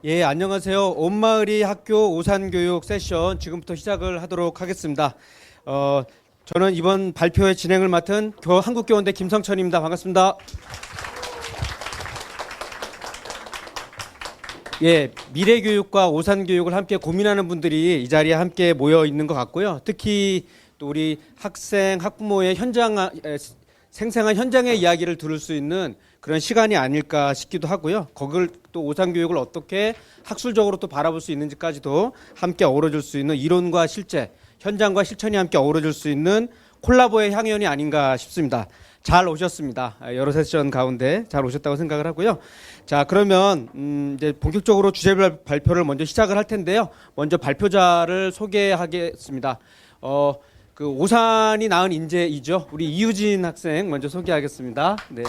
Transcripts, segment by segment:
예, 안녕하세요. 온마을이 학교 오산교육 세션 지금부터 시작을 하도록 하겠습니다. 저는 이번 발표의 진행을 맡은 한국교원대 김성천입니다. 반갑습니다. 예, 미래교육과 오산교육을 함께 고민하는 분들이 이 자리에 함께 모여 있는 것 같고요. 특히 또 우리 학생, 학부모의 생생한 현장의 이야기를 들을 수 있는 그런 시간이 아닐까 싶기도 하고요. 거길 또 오산교육을 어떻게 학술적으로 또 바라볼 수 있는지까지도 함께 어우러질 수 있는 이론과 실제, 현장과 실천이 함께 어우러질 수 있는 콜라보의 향연이 아닌가 싶습니다. 잘 오셨습니다. 여러 세션 가운데 잘 오셨다고 생각을 하고요. 자, 그러면 이제 본격적으로 주제별 발표를 먼저 시작을 할 텐데요. 먼저 발표자를 소개하겠습니다. 그 오산이 낳은 인재이죠. 우리 이유진 학생 먼저 소개하겠습니다. 네.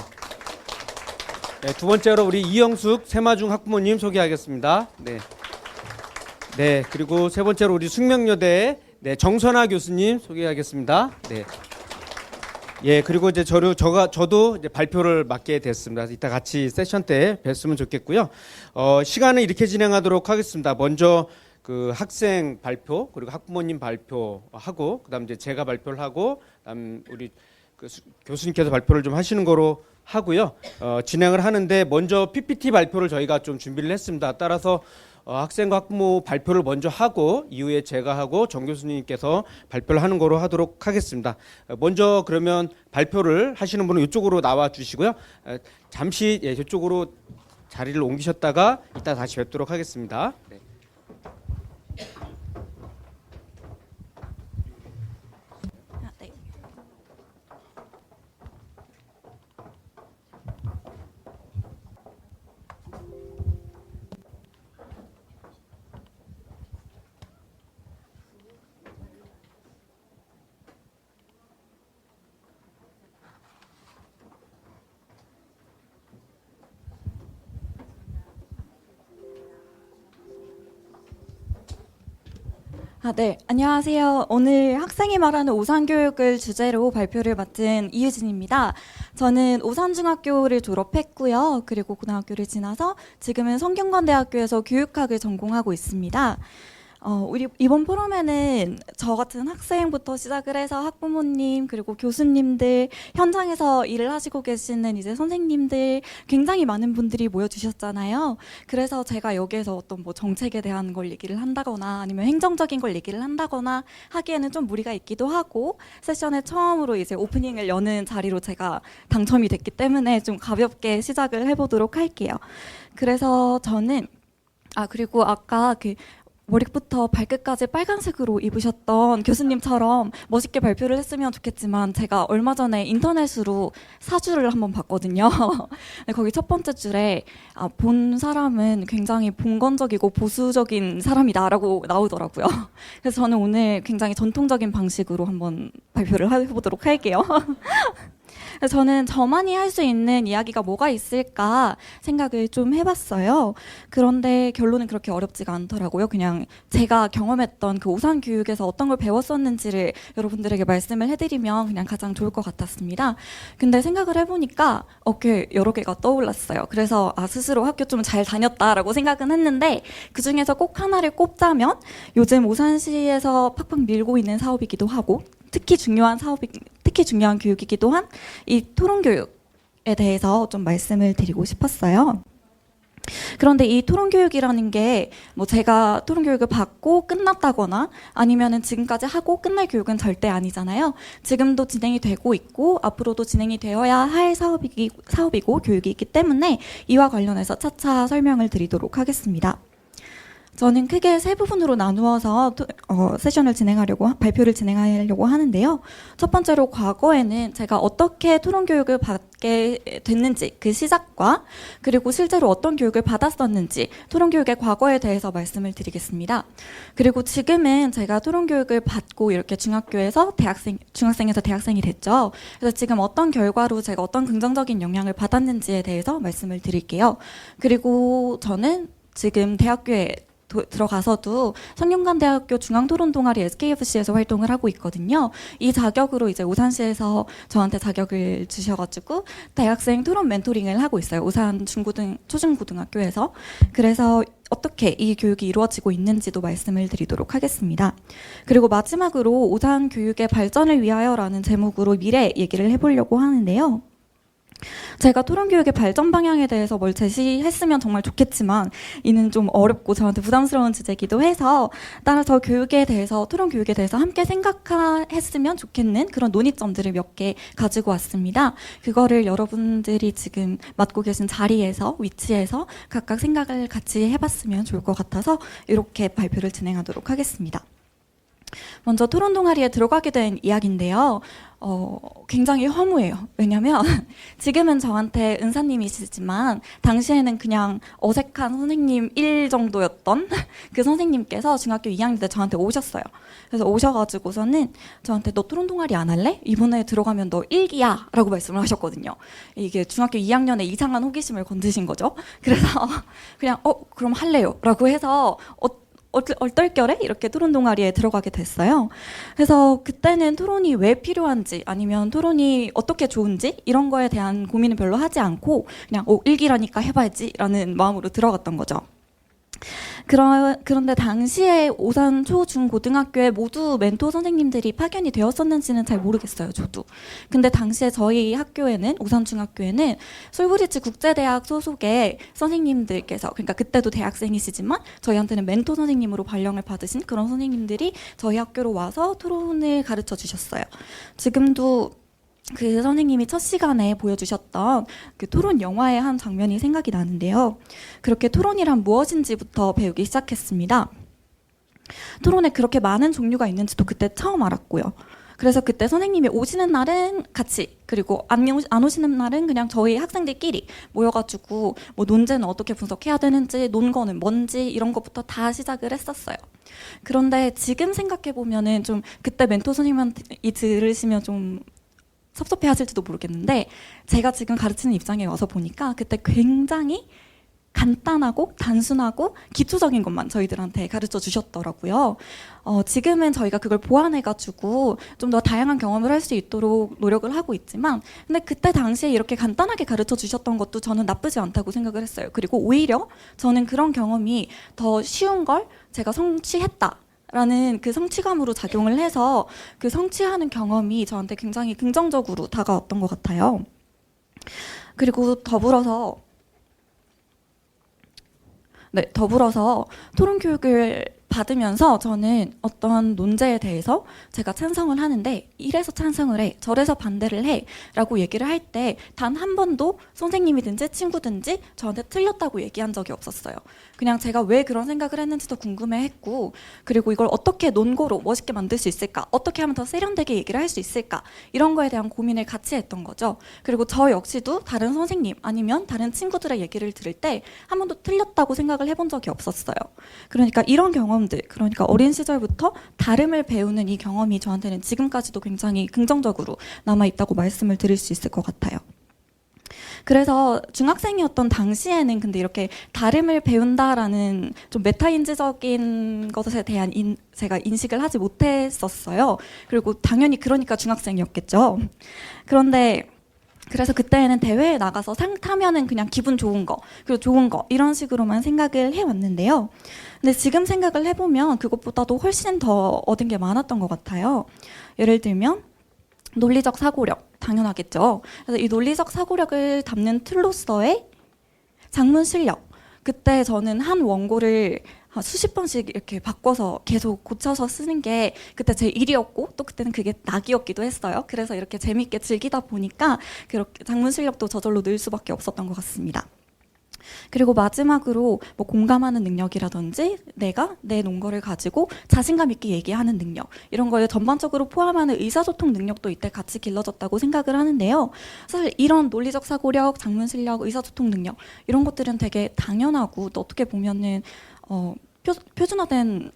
네, 두 번째로 우리 이영숙 세마중 학부모님 소개하겠습니다. 네. 네, 그리고 세 번째로 우리 숙명여대 정선아 교수님 소개하겠습니다. 네. 예, 그리고 이제 저도 이제 발표를 맡게 됐습니다. 이따 같이 세션 때 뵀으면 좋겠고요. 시간은 이렇게 진행하도록 하겠습니다. 먼저 그 학생 발표, 그리고 학부모님 발표하고, 그다음 이제 제가 발표를 하고, 그다음 우리 그 교수님께서 발표를 좀 하시는 거로 하고요. 진행을 하는데 먼저 PPT 발표를 저희가 좀 준비를 했습니다. 따라서 학생과 학부모 발표를 먼저 하고 이후에 제가 하고 정 교수님께서 발표를 하는 거로 하도록 하겠습니다. 먼저 그러면 발표를 하시는 분은 이쪽으로 나와 주시고요. 잠시 저쪽으로 자리를 옮기셨다가 이따 다시 뵙도록 하겠습니다. 네. 네, 안녕하세요. 오늘 학생이 말하는 오산교육을 주제로 발표를 맡은 이유진입니다. 저는 오산중학교를 졸업했고요. 그리고 고등학교를 지나서 지금은 성균관대학교에서 교육학을 전공하고 있습니다. 우리 이번 포럼에는 저 같은 학생부터 시작을 해서 학부모님 그리고 교수님들, 현장에서 일을 하시고 계시는 이제 선생님들, 굉장히 많은 분들이 모여주셨잖아요. 그래서 제가 여기에서 어떤 뭐 정책에 대한 걸 얘기를 한다거나 아니면 행정적인 걸 얘기를 한다거나 하기에는 좀 무리가 있기도 하고, 세션에 처음으로 이제 오프닝을 여는 자리로 제가 당첨이 됐기 때문에 좀 가볍게 시작을 해보도록 할게요. 그래서 저는 그리고 아까 머리부터 발끝까지 빨간색으로 입으셨던 교수님처럼 멋있게 발표를 했으면 좋겠지만, 제가 얼마 전에 인터넷으로 사주를 한번 봤거든요. 거기 첫 번째 줄에 본 사람은 굉장히 봉건적이고 보수적인 사람이다라고 나오더라고요. 그래서 저는 오늘 굉장히 전통적인 방식으로 한번 발표를 해보도록 할게요. 저는 저만이 할 수 있는 이야기가 뭐가 있을까 생각을 좀 해봤어요. 그런데 결론은 그렇게 어렵지가 않더라고요. 그냥 제가 경험했던 그 오산교육에서 어떤 걸 배웠었는지를 여러분들에게 말씀을 해드리면 그냥 가장 좋을 것 같았습니다. 근데 생각을 해보니까 여러 개가 떠올랐어요. 그래서 스스로 학교 좀 잘 다녔다라고 생각은 했는데, 그중에서 꼭 하나를 꼽자면 요즘 오산시에서 팍팍 밀고 있는 사업이기도 하고 특히 중요한 교육이기도 한 이 토론교육에 대해서 좀 말씀을 드리고 싶었어요. 그런데 이 토론교육이라는 게 뭐 제가 토론교육을 받고 끝났다거나 아니면은 지금까지 하고 끝날 교육은 절대 아니잖아요. 지금도 진행이 되고 있고 앞으로도 진행이 되어야 할 사업이고 교육이 있기 때문에 이와 관련해서 차차 설명을 드리도록 하겠습니다. 저는 크게 세 부분으로 나누어서 발표를 진행하려고 하는데요. 첫 번째로 과거에는 제가 어떻게 토론교육을 받게 됐는지 그 시작과, 그리고 실제로 어떤 교육을 받았었는지 토론교육의 과거에 대해서 말씀을 드리겠습니다. 그리고 지금은 제가 토론교육을 받고 이렇게 중학생에서 대학생이 됐죠. 그래서 지금 어떤 결과로 제가 어떤 긍정적인 영향을 받았는지에 대해서 말씀을 드릴게요. 그리고 저는 지금 대학교에 들어가서도 성균관대학교 중앙토론동아리 SKFC에서 활동을 하고 있거든요. 이 자격으로 이제 오산시에서 저한테 자격을 주셔가지고 대학생 토론 멘토링을 하고 있어요. 오산 초중고등학교에서. 그래서 어떻게 이 교육이 이루어지고 있는지도 말씀을 드리도록 하겠습니다. 그리고 마지막으로 오산 교육의 발전을 위하여라는 제목으로 미래 얘기를 해보려고 하는데요. 제가 토론교육의 발전 방향에 대해서 뭘 제시했으면 정말 좋겠지만 이는 좀 어렵고 저한테 부담스러운 주제이기도 해서 따라서 교육에 대해서 토론교육에 대해서 함께 생각했으면 좋겠는 그런 논의점들을 몇 개 가지고 왔습니다. 그거를 여러분들이 지금 맡고 계신 자리에서 위치에서 각각 생각을 같이 해봤으면 좋을 것 같아서 이렇게 발표를 진행하도록 하겠습니다. 먼저 토론 동아리에 들어가게 된 이야기인데요. 굉장히 허무해요. 왜냐면 지금은 저한테 은사님이시지만 당시에는 그냥 어색한 선생님 1 정도였던 그 선생님께서 중학교 2학년 때 저한테 오셨어요. 그래서 오셔가지고서는 저한테 너 토론 동아리 안 할래? 이번에 들어가면 너 1기야 라고 말씀을 하셨거든요. 이게 중학교 2학년에 이상한 호기심을 건드신 거죠. 그래서 그냥 그럼 할래요 라고 해서 얼떨결에 이렇게 토론 동아리에 들어가게 됐어요. 그래서 그때는 토론이 왜 필요한지 아니면 토론이 어떻게 좋은지 이런 거에 대한 고민을 별로 하지 않고 그냥 일기라니까 해봐야지 라는 마음으로 들어갔던 거죠. 그런데 당시에 오산 초, 중, 고등학교에 모두 멘토 선생님들이 파견이 되었었는지는 잘 모르겠어요, 저도. 근데 당시에 저희 학교에는, 오산 중학교에는 솔브리지 국제대학 소속의 선생님들께서, 그러니까 그때도 대학생이시지만 저희한테는 멘토 선생님으로 발령을 받으신 그런 선생님들이 저희 학교로 와서 토론을 가르쳐 주셨어요. 지금도 그 선생님이 첫 시간에 보여주셨던 그 토론 영화의 한 장면이 생각이 나는데요. 그렇게 토론이란 무엇인지부터 배우기 시작했습니다. 토론에 그렇게 많은 종류가 있는지도 그때 처음 알았고요. 그래서 그때 선생님이 오시는 날은 같이, 그리고 안 오시는 날은 그냥 저희 학생들끼리 모여가지고 뭐 논제는 어떻게 분석해야 되는지, 논거는 뭔지 이런 것부터 다 시작을 했었어요. 그런데 지금 생각해보면은 좀 그때 멘토 선생님한테 들으시면 좀 섭섭해 하실지도 모르겠는데 제가 지금 가르치는 입장에 와서 보니까 그때 굉장히 간단하고 단순하고 기초적인 것만 저희들한테 가르쳐 주셨더라고요. 지금은 저희가 그걸 보완해가지고 좀 더 다양한 경험을 할 수 있도록 노력을 하고 있지만 근데 그때 당시에 이렇게 간단하게 가르쳐 주셨던 것도 저는 나쁘지 않다고 생각을 했어요. 그리고 오히려 저는 그런 경험이 더 쉬운 걸 제가 성취했다 라는 그 성취감으로 작용을 해서 그 성취하는 경험이 저한테 굉장히 긍정적으로 다가왔던 것 같아요. 그리고 더불어서 토론 교육을 받으면서 저는 어떤 논제에 대해서 제가 찬성을 하는데 이래서 찬성을 해, 저래서 반대를 해 라고 얘기를 할 때 단 한 번도 선생님이든지 친구든지 저한테 틀렸다고 얘기한 적이 없었어요. 그냥 제가 왜 그런 생각을 했는지도 궁금해했고 그리고 이걸 어떻게 논거로 멋있게 만들 수 있을까, 어떻게 하면 더 세련되게 얘기를 할 수 있을까 이런 거에 대한 고민을 같이 했던 거죠. 그리고 저 역시도 다른 선생님 아니면 다른 친구들의 얘기를 들을 때 한 번도 틀렸다고 생각을 해본 적이 없었어요. 그러니까 이런 경험들, 그러니까 어린 시절부터 다름을 배우는 이 경험이 저한테는 지금까지도 굉장히 긍정적으로 남아있다고 말씀을 드릴 수 있을 것 같아요. 그래서 중학생이었던 당시에는 근데 이렇게 다름을 배운다라는 좀 메타인지적인 것에 대한 제가 인식을 하지 못했었어요. 그리고 당연히 그러니까 중학생이었겠죠. 그런데 그래서 그때는 대회에 나가서 상 타면은 그냥 기분 좋은 거, 그리고 좋은 거 이런 식으로만 생각을 해왔는데요. 근데 지금 생각을 해보면 그것보다도 훨씬 더 얻은 게 많았던 것 같아요. 예를 들면 논리적 사고력, 당연하겠죠. 그래서 이 논리적 사고력을 담는 툴로서의 작문 실력. 그때 저는 한 원고를 수십 번씩 이렇게 바꿔서 계속 고쳐서 쓰는 게 그때 제 일이었고 또 그때는 그게 낙이었기도 했어요. 그래서 이렇게 재밌게 즐기다 보니까 그렇게 작문 실력도 저절로 늘 수밖에 없었던 것 같습니다. 그리고 마지막으로 뭐 공감하는 능력이라든지 내가 내 논거를 가지고 자신감 있게 얘기하는 능력 이런 거에 전반적으로 포함하는 의사소통 능력도 이때 같이 길러졌다고 생각을 하는데요. 사실 이런 논리적 사고력, 작문 실력, 의사소통 능력 이런 것들은 되게 당연하고 또 어떻게 보면은 표준화된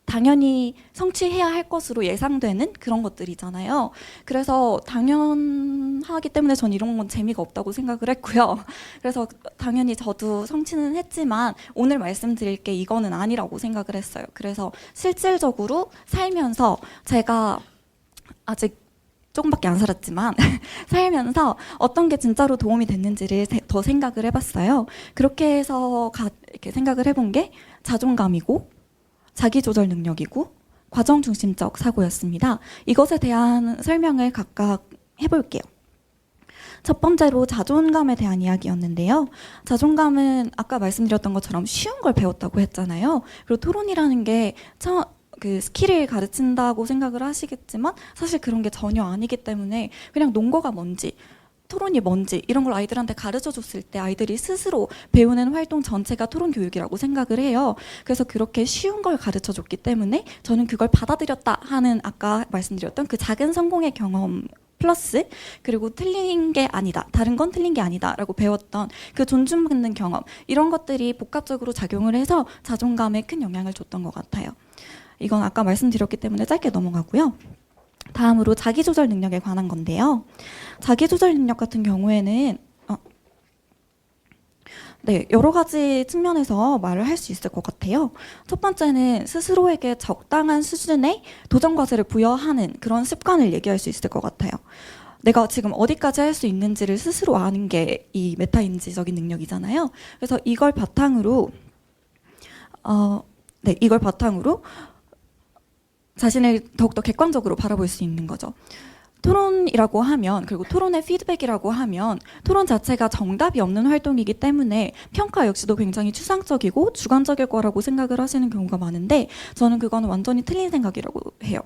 당연히 성취해야 할 것으로 예상되는 그런 것들이잖아요. 그래서 당연하기 때문에 전 이런 건 재미가 없다고 생각을 했고요. 그래서 당연히 저도 성취는 했지만 오늘 말씀드릴 게 이거는 아니라고 생각을 했어요. 그래서 실질적으로 살면서 제가 아직 조금밖에 안 살았지만 살면서 어떤 게 진짜로 도움이 됐는지를 더 생각을 해봤어요. 그렇게 해서 이렇게 생각을 해본 게 자존감이고 자기조절 능력이고 과정 중심적 사고였습니다. 이것에 대한 설명을 각각 해볼게요. 첫 번째로 자존감에 대한 이야기였는데요. 자존감은 아까 말씀드렸던 것처럼 쉬운 걸 배웠다고 했잖아요. 그리고 토론이라는 게 그 스킬을 가르친다고 생각을 하시겠지만 사실 그런 게 전혀 아니기 때문에 그냥 논거가 뭔지 토론이 뭔지 이런 걸 아이들한테 가르쳐 줬을 때 아이들이 스스로 배우는 활동 전체가 토론 교육이라고 생각을 해요. 그래서 그렇게 쉬운 걸 가르쳐 줬기 때문에 저는 그걸 받아들였다 하는 아까 말씀드렸던 그 작은 성공의 경험 플러스 그리고 틀린 게 아니다. 다른 건 틀린 게 아니다. 라고 배웠던 그 존중받는 경험 이런 것들이 복합적으로 작용을 해서 자존감에 큰 영향을 줬던 것 같아요. 이건 아까 말씀드렸기 때문에 짧게 넘어가고요. 다음으로 자기조절 능력에 관한 건데요. 자기조절 능력 같은 경우에는 여러 가지 측면에서 말을 할 수 있을 것 같아요. 첫 번째는 스스로에게 적당한 수준의 도전 과제를 부여하는 그런 습관을 얘기할 수 있을 것 같아요. 내가 지금 어디까지 할 수 있는지를 스스로 아는 게 이 메타인지적인 능력이잖아요. 그래서 이걸 바탕으로 자신을 더욱더 객관적으로 바라볼 수 있는 거죠. 토론이라고 하면 그리고 토론의 피드백이라고 하면 토론 자체가 정답이 없는 활동이기 때문에 평가 역시도 굉장히 추상적이고 주관적일 거라고 생각을 하시는 경우가 많은데 저는 그거는 완전히 틀린 생각이라고 해요.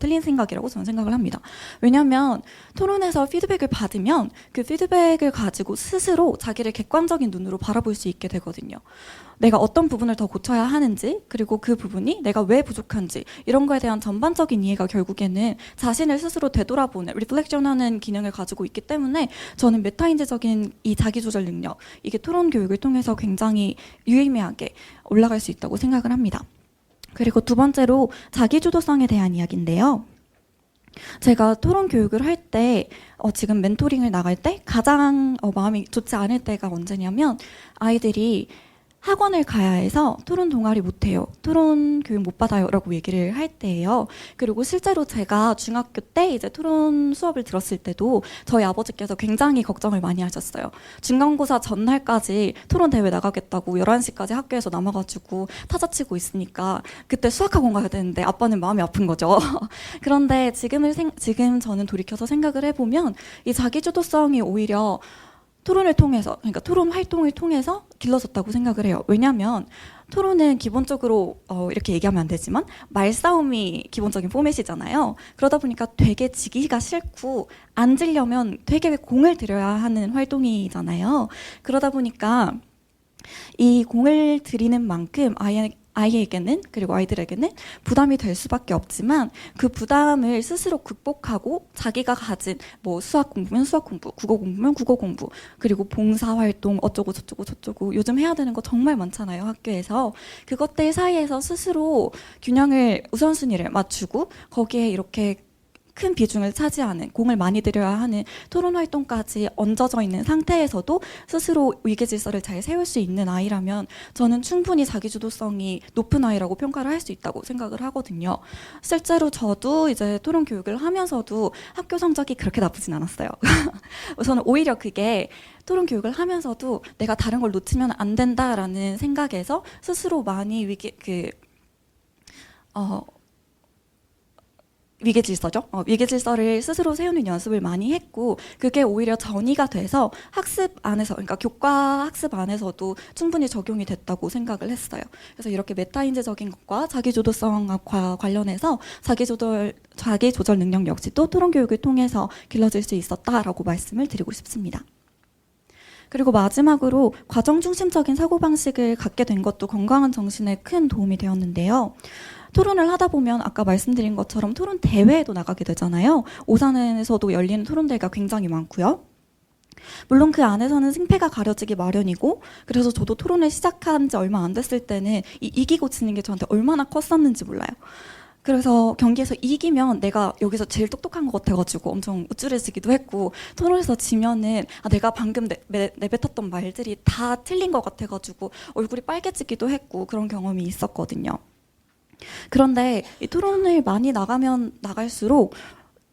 틀린 생각이라고 저는 생각을 합니다. 왜냐하면 토론에서 피드백을 받으면 그 피드백을 가지고 스스로 자기를 객관적인 눈으로 바라볼 수 있게 되거든요. 내가 어떤 부분을 더 고쳐야 하는지 그리고 그 부분이 내가 왜 부족한지 이런 거에 대한 전반적인 이해가 결국에는 자신을 스스로 되돌아보는 리플렉션하는 기능을 가지고 있기 때문에 저는 메타인지적인 이 자기조절 능력 이게 토론 교육을 통해서 굉장히 유의미하게 올라갈 수 있다고 생각을 합니다. 그리고 두 번째로 자기주도성에 대한 이야기인데요. 제가 토론 교육을 할 때 지금 멘토링을 나갈 때 가장 마음이 좋지 않을 때가 언제냐면 아이들이 학원을 가야 해서 토론 동아리 못해요. 토론 교육 못 받아요. 라고 얘기를 할 때예요. 그리고 실제로 제가 중학교 때 이제 토론 수업을 들었을 때도 저희 아버지께서 굉장히 걱정을 많이 하셨어요. 중간고사 전날까지 토론 대회 나가겠다고 11시까지 학교에서 남아가지고 타자치고 있으니까 그때 수학학원 가야 되는데 아빠는 마음이 아픈 거죠. 그런데 지금 저는 돌이켜서 생각을 해보면 이 자기주도성이 오히려 토론을 통해서, 그러니까 토론 활동을 통해서 길러졌다고 생각을 해요. 왜냐하면 토론은 기본적으로 이렇게 얘기하면 안 되지만 말싸움이 기본적인 포맷이잖아요. 그러다 보니까 되게 지기가 싫고 앉으려면 되게 공을 들여야 하는 활동이잖아요. 그러다 보니까 이 공을 들이는 만큼 아이에게는 그리고 아이들에게는 부담이 될 수밖에 없지만 그 부담을 스스로 극복하고 자기가 가진 뭐 수학 공부면 수학 공부, 국어 공부면 국어 공부, 그리고 봉사 활동 어쩌고 저쩌고 요즘 해야 되는 거 정말 많잖아요, 학교에서. 그것들 사이에서 스스로 균형을 우선순위를 맞추고 거기에 이렇게 큰 비중을 차지하는 공을 많이 들여야 하는 토론 활동까지 얹어져 있는 상태에서도 스스로 위계 질서를 잘 세울 수 있는 아이라면 저는 충분히 자기주도성이 높은 아이라고 평가를 할 수 있다고 생각을 하거든요. 실제로 저도 이제 토론 교육을 하면서도 학교 성적이 그렇게 나쁘진 않았어요. 저는 오히려 그게 토론 교육을 하면서도 내가 다른 걸 놓치면 안 된다라는 생각에서 스스로 많이 위계 질서죠. 위계 질서를 스스로 세우는 연습을 많이 했고 그게 오히려 전이가 돼서 학습 안에서 그러니까 교과 학습 안에서도 충분히 적용이 됐다고 생각을 했어요. 그래서 이렇게 메타인지적인 것과 자기주도성과 관련해서 자기조절 능력 역시도 토론 교육을 통해서 길러질 수 있었다라고 말씀을 드리고 싶습니다. 그리고 마지막으로 과정 중심적인 사고방식을 갖게 된 것도 건강한 정신에 큰 도움이 되었는데요. 토론을 하다 보면 아까 말씀드린 것처럼 토론 대회에도 나가게 되잖아요. 오산에서도 열리는 토론 대회가 굉장히 많고요. 물론 그 안에서는 승패가 가려지기 마련이고, 그래서 저도 토론을 시작한 지 얼마 안 됐을 때는 이기고 지는 게 저한테 얼마나 컸었는지 몰라요. 그래서 경기에서 이기면 내가 여기서 제일 똑똑한 것 같아가지고 엄청 우쭐해지기도 했고, 토론에서 지면은 내가 방금 내뱉었던 말들이 다 틀린 것 같아가지고 얼굴이 빨개지기도 했고, 그런 경험이 있었거든요. 그런데 이 토론을 많이 나가면 나갈수록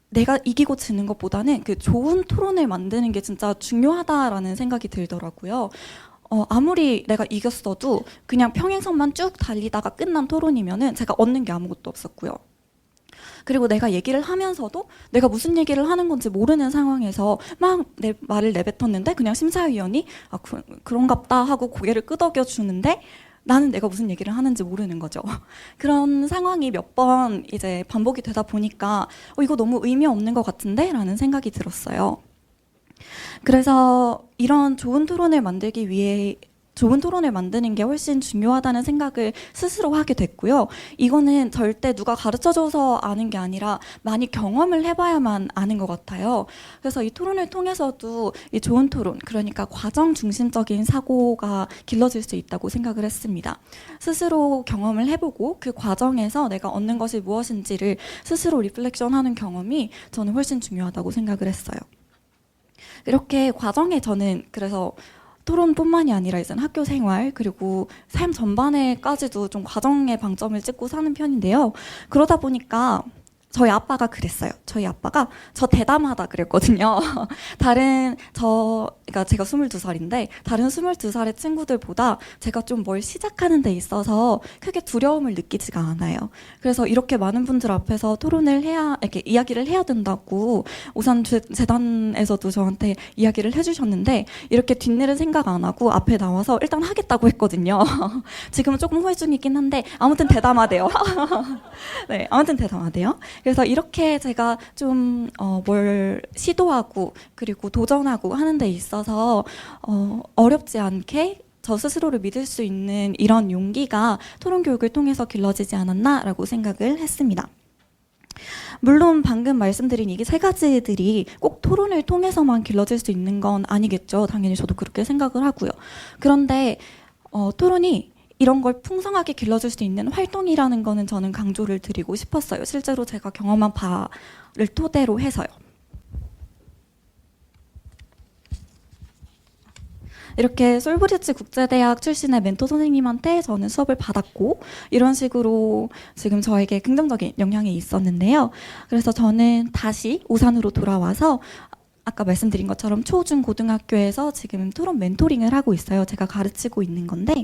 내가 이기고 지는 것보다는 그 좋은 토론을 만드는 게 진짜 중요하다라는 생각이 들더라고요. 아무리 내가 이겼어도 그냥 평행선만 쭉 달리다가 끝난 토론이면은 제가 얻는 게 아무것도 없었고요. 그리고 내가 얘기를 하면서도 내가 무슨 얘기를 하는 건지 모르는 상황에서 막 내 말을 내뱉었는데 그냥 심사위원이 그런갑다 하고 고개를 끄덕여 주는데 나는 내가 무슨 얘기를 하는지 모르는 거죠. 그런 상황이 몇 번 이제 반복이 되다 보니까 이거 너무 의미 없는 것 같은데? 라는 생각이 들었어요. 그래서 이런 좋은 토론을 만들기 위해 좋은 토론을 만드는 게 훨씬 중요하다는 생각을 스스로 하게 됐고요. 이거는 절대 누가 가르쳐줘서 아는 게 아니라 많이 경험을 해봐야만 아는 것 같아요. 그래서 이 토론을 통해서도 이 좋은 토론, 그러니까 과정 중심적인 사고가 길러질 수 있다고 생각을 했습니다. 스스로 경험을 해보고 그 과정에서 내가 얻는 것이 무엇인지를 스스로 리플렉션하는 경험이 저는 훨씬 중요하다고 생각을 했어요. 이렇게 과정에 저는 그래서 토론뿐만이 아니라 이제 학교 생활 그리고 삶 전반에까지도 좀 과정에 방점을 찍고 사는 편인데요. 그러다 보니까 저희 아빠가 그랬어요. 저희 아빠가 저 대담하다 그랬거든요. 그러니까 제가 22살인데 다른 22살의 친구들보다 제가 좀 뭘 시작하는 데 있어서 크게 두려움을 느끼지가 않아요. 그래서 이렇게 많은 분들 앞에서 이렇게 이야기를 해야 된다고 우선 재단에서도 저한테 이야기를 해주셨는데 이렇게 뒷일은 생각 안 하고 앞에 나와서 일단 하겠다고 했거든요. 지금은 조금 후회 중이긴 한데 아무튼 대담하대요. 네, 아무튼 대담하대요. 그래서 이렇게 제가 좀 뭘 시도하고 그리고 도전하고 하는 데 있어서 어렵지 않게 저 스스로를 믿을 수 있는 이런 용기가 토론 교육을 통해서 길러지지 않았나라고 생각을 했습니다. 물론 방금 말씀드린 이 세 가지들이 꼭 토론을 통해서만 길러질 수 있는 건 아니겠죠. 당연히 저도 그렇게 생각을 하고요. 그런데 토론이 이런 걸 풍성하게 길러줄 수 있는 활동이라는 거는 저는 강조를 드리고 싶었어요. 실제로 제가 경험한 바를 토대로 해서요. 이렇게 솔브리지 국제대학 출신의 멘토 선생님한테 저는 수업을 받았고 이런 식으로 지금 저에게 긍정적인 영향이 있었는데요. 그래서 저는 다시 오산으로 돌아와서 아까 말씀드린 것처럼 초, 중, 고등학교에서 지금 토론 멘토링을 하고 있어요. 제가 가르치고 있는 건데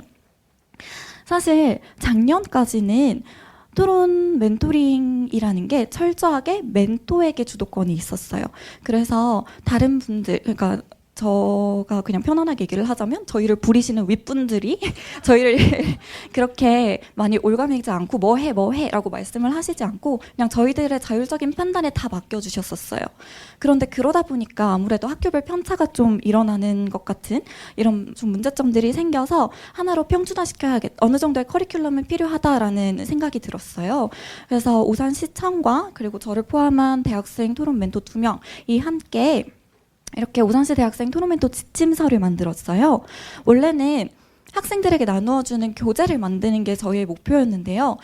사실 작년까지는 토론 멘토링이라는 게 철저하게 멘토에게 주도권이 있었어요. 그래서 다른 분들, 그러니까 저가 그냥 편안하게 얘기를 하자면 저희를 부리시는 윗분들이 저희를 그렇게 많이 올가매지 않고 뭐 해 라고 말씀을 하시지 않고 그냥 저희들의 자율적인 판단에 다 맡겨주셨었어요. 그런데 그러다 보니까 아무래도 학교별 편차가 좀 일어나는 것 같은 이런 좀 문제점들이 생겨서 하나로 평준화시켜야겠다. 어느 정도의 커리큘럼은 필요하다라는 생각이 들었어요. 그래서 오산시청과 그리고 저를 포함한 대학생 토론 멘토 2명이 함께 이렇게 오산시 대학생 토너멘토 지침서를 만들었어요. 원래는 학생들에게 나누어주는 교재를 만드는 게 저희의 목표였는데요.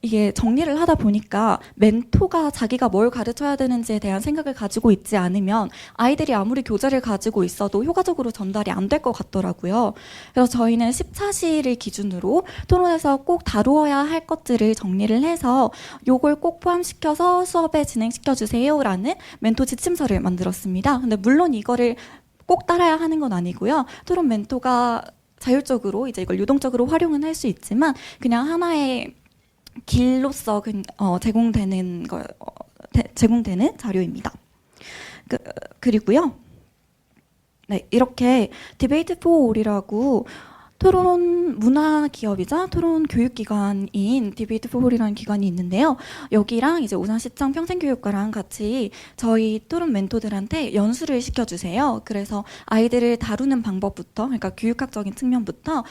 이게 정리를 하다 보니까 멘토가 자기가 뭘 가르쳐야 되는지에 대한 생각을 가지고 있지 않으면 아이들이 아무리 교재를 가지고 있어도 효과적으로 전달이 안 될 것 같더라고요. 그래서 저희는 14시를 기준으로 토론에서 꼭 다루어야 할 것들을 정리를 해서 요걸 꼭 포함시켜서 수업에 진행시켜주세요라는 멘토 지침서를 만들었습니다. 근데 물론 이거를 꼭 따라야 하는 건 아니고요. 토론 멘토가 자율적으로 이제 이걸 유동적으로 활용은 할 수 있지만 그냥 하나의 길로서 제공되는 자료입니다. 그리고요. 네, 이렇게 디베이트 포 올이라고 토론 문화 기업이자 토론 교육 기관인 디베이트 포 올이라는 기관이 있는데요. 여기랑 이제 오산시청 평생교육과랑 같이 저희 토론 멘토들한테 연수를 시켜주세요. 그래서 아이들을 다루는 방법부터, 그러니까 교육학적인 측면부터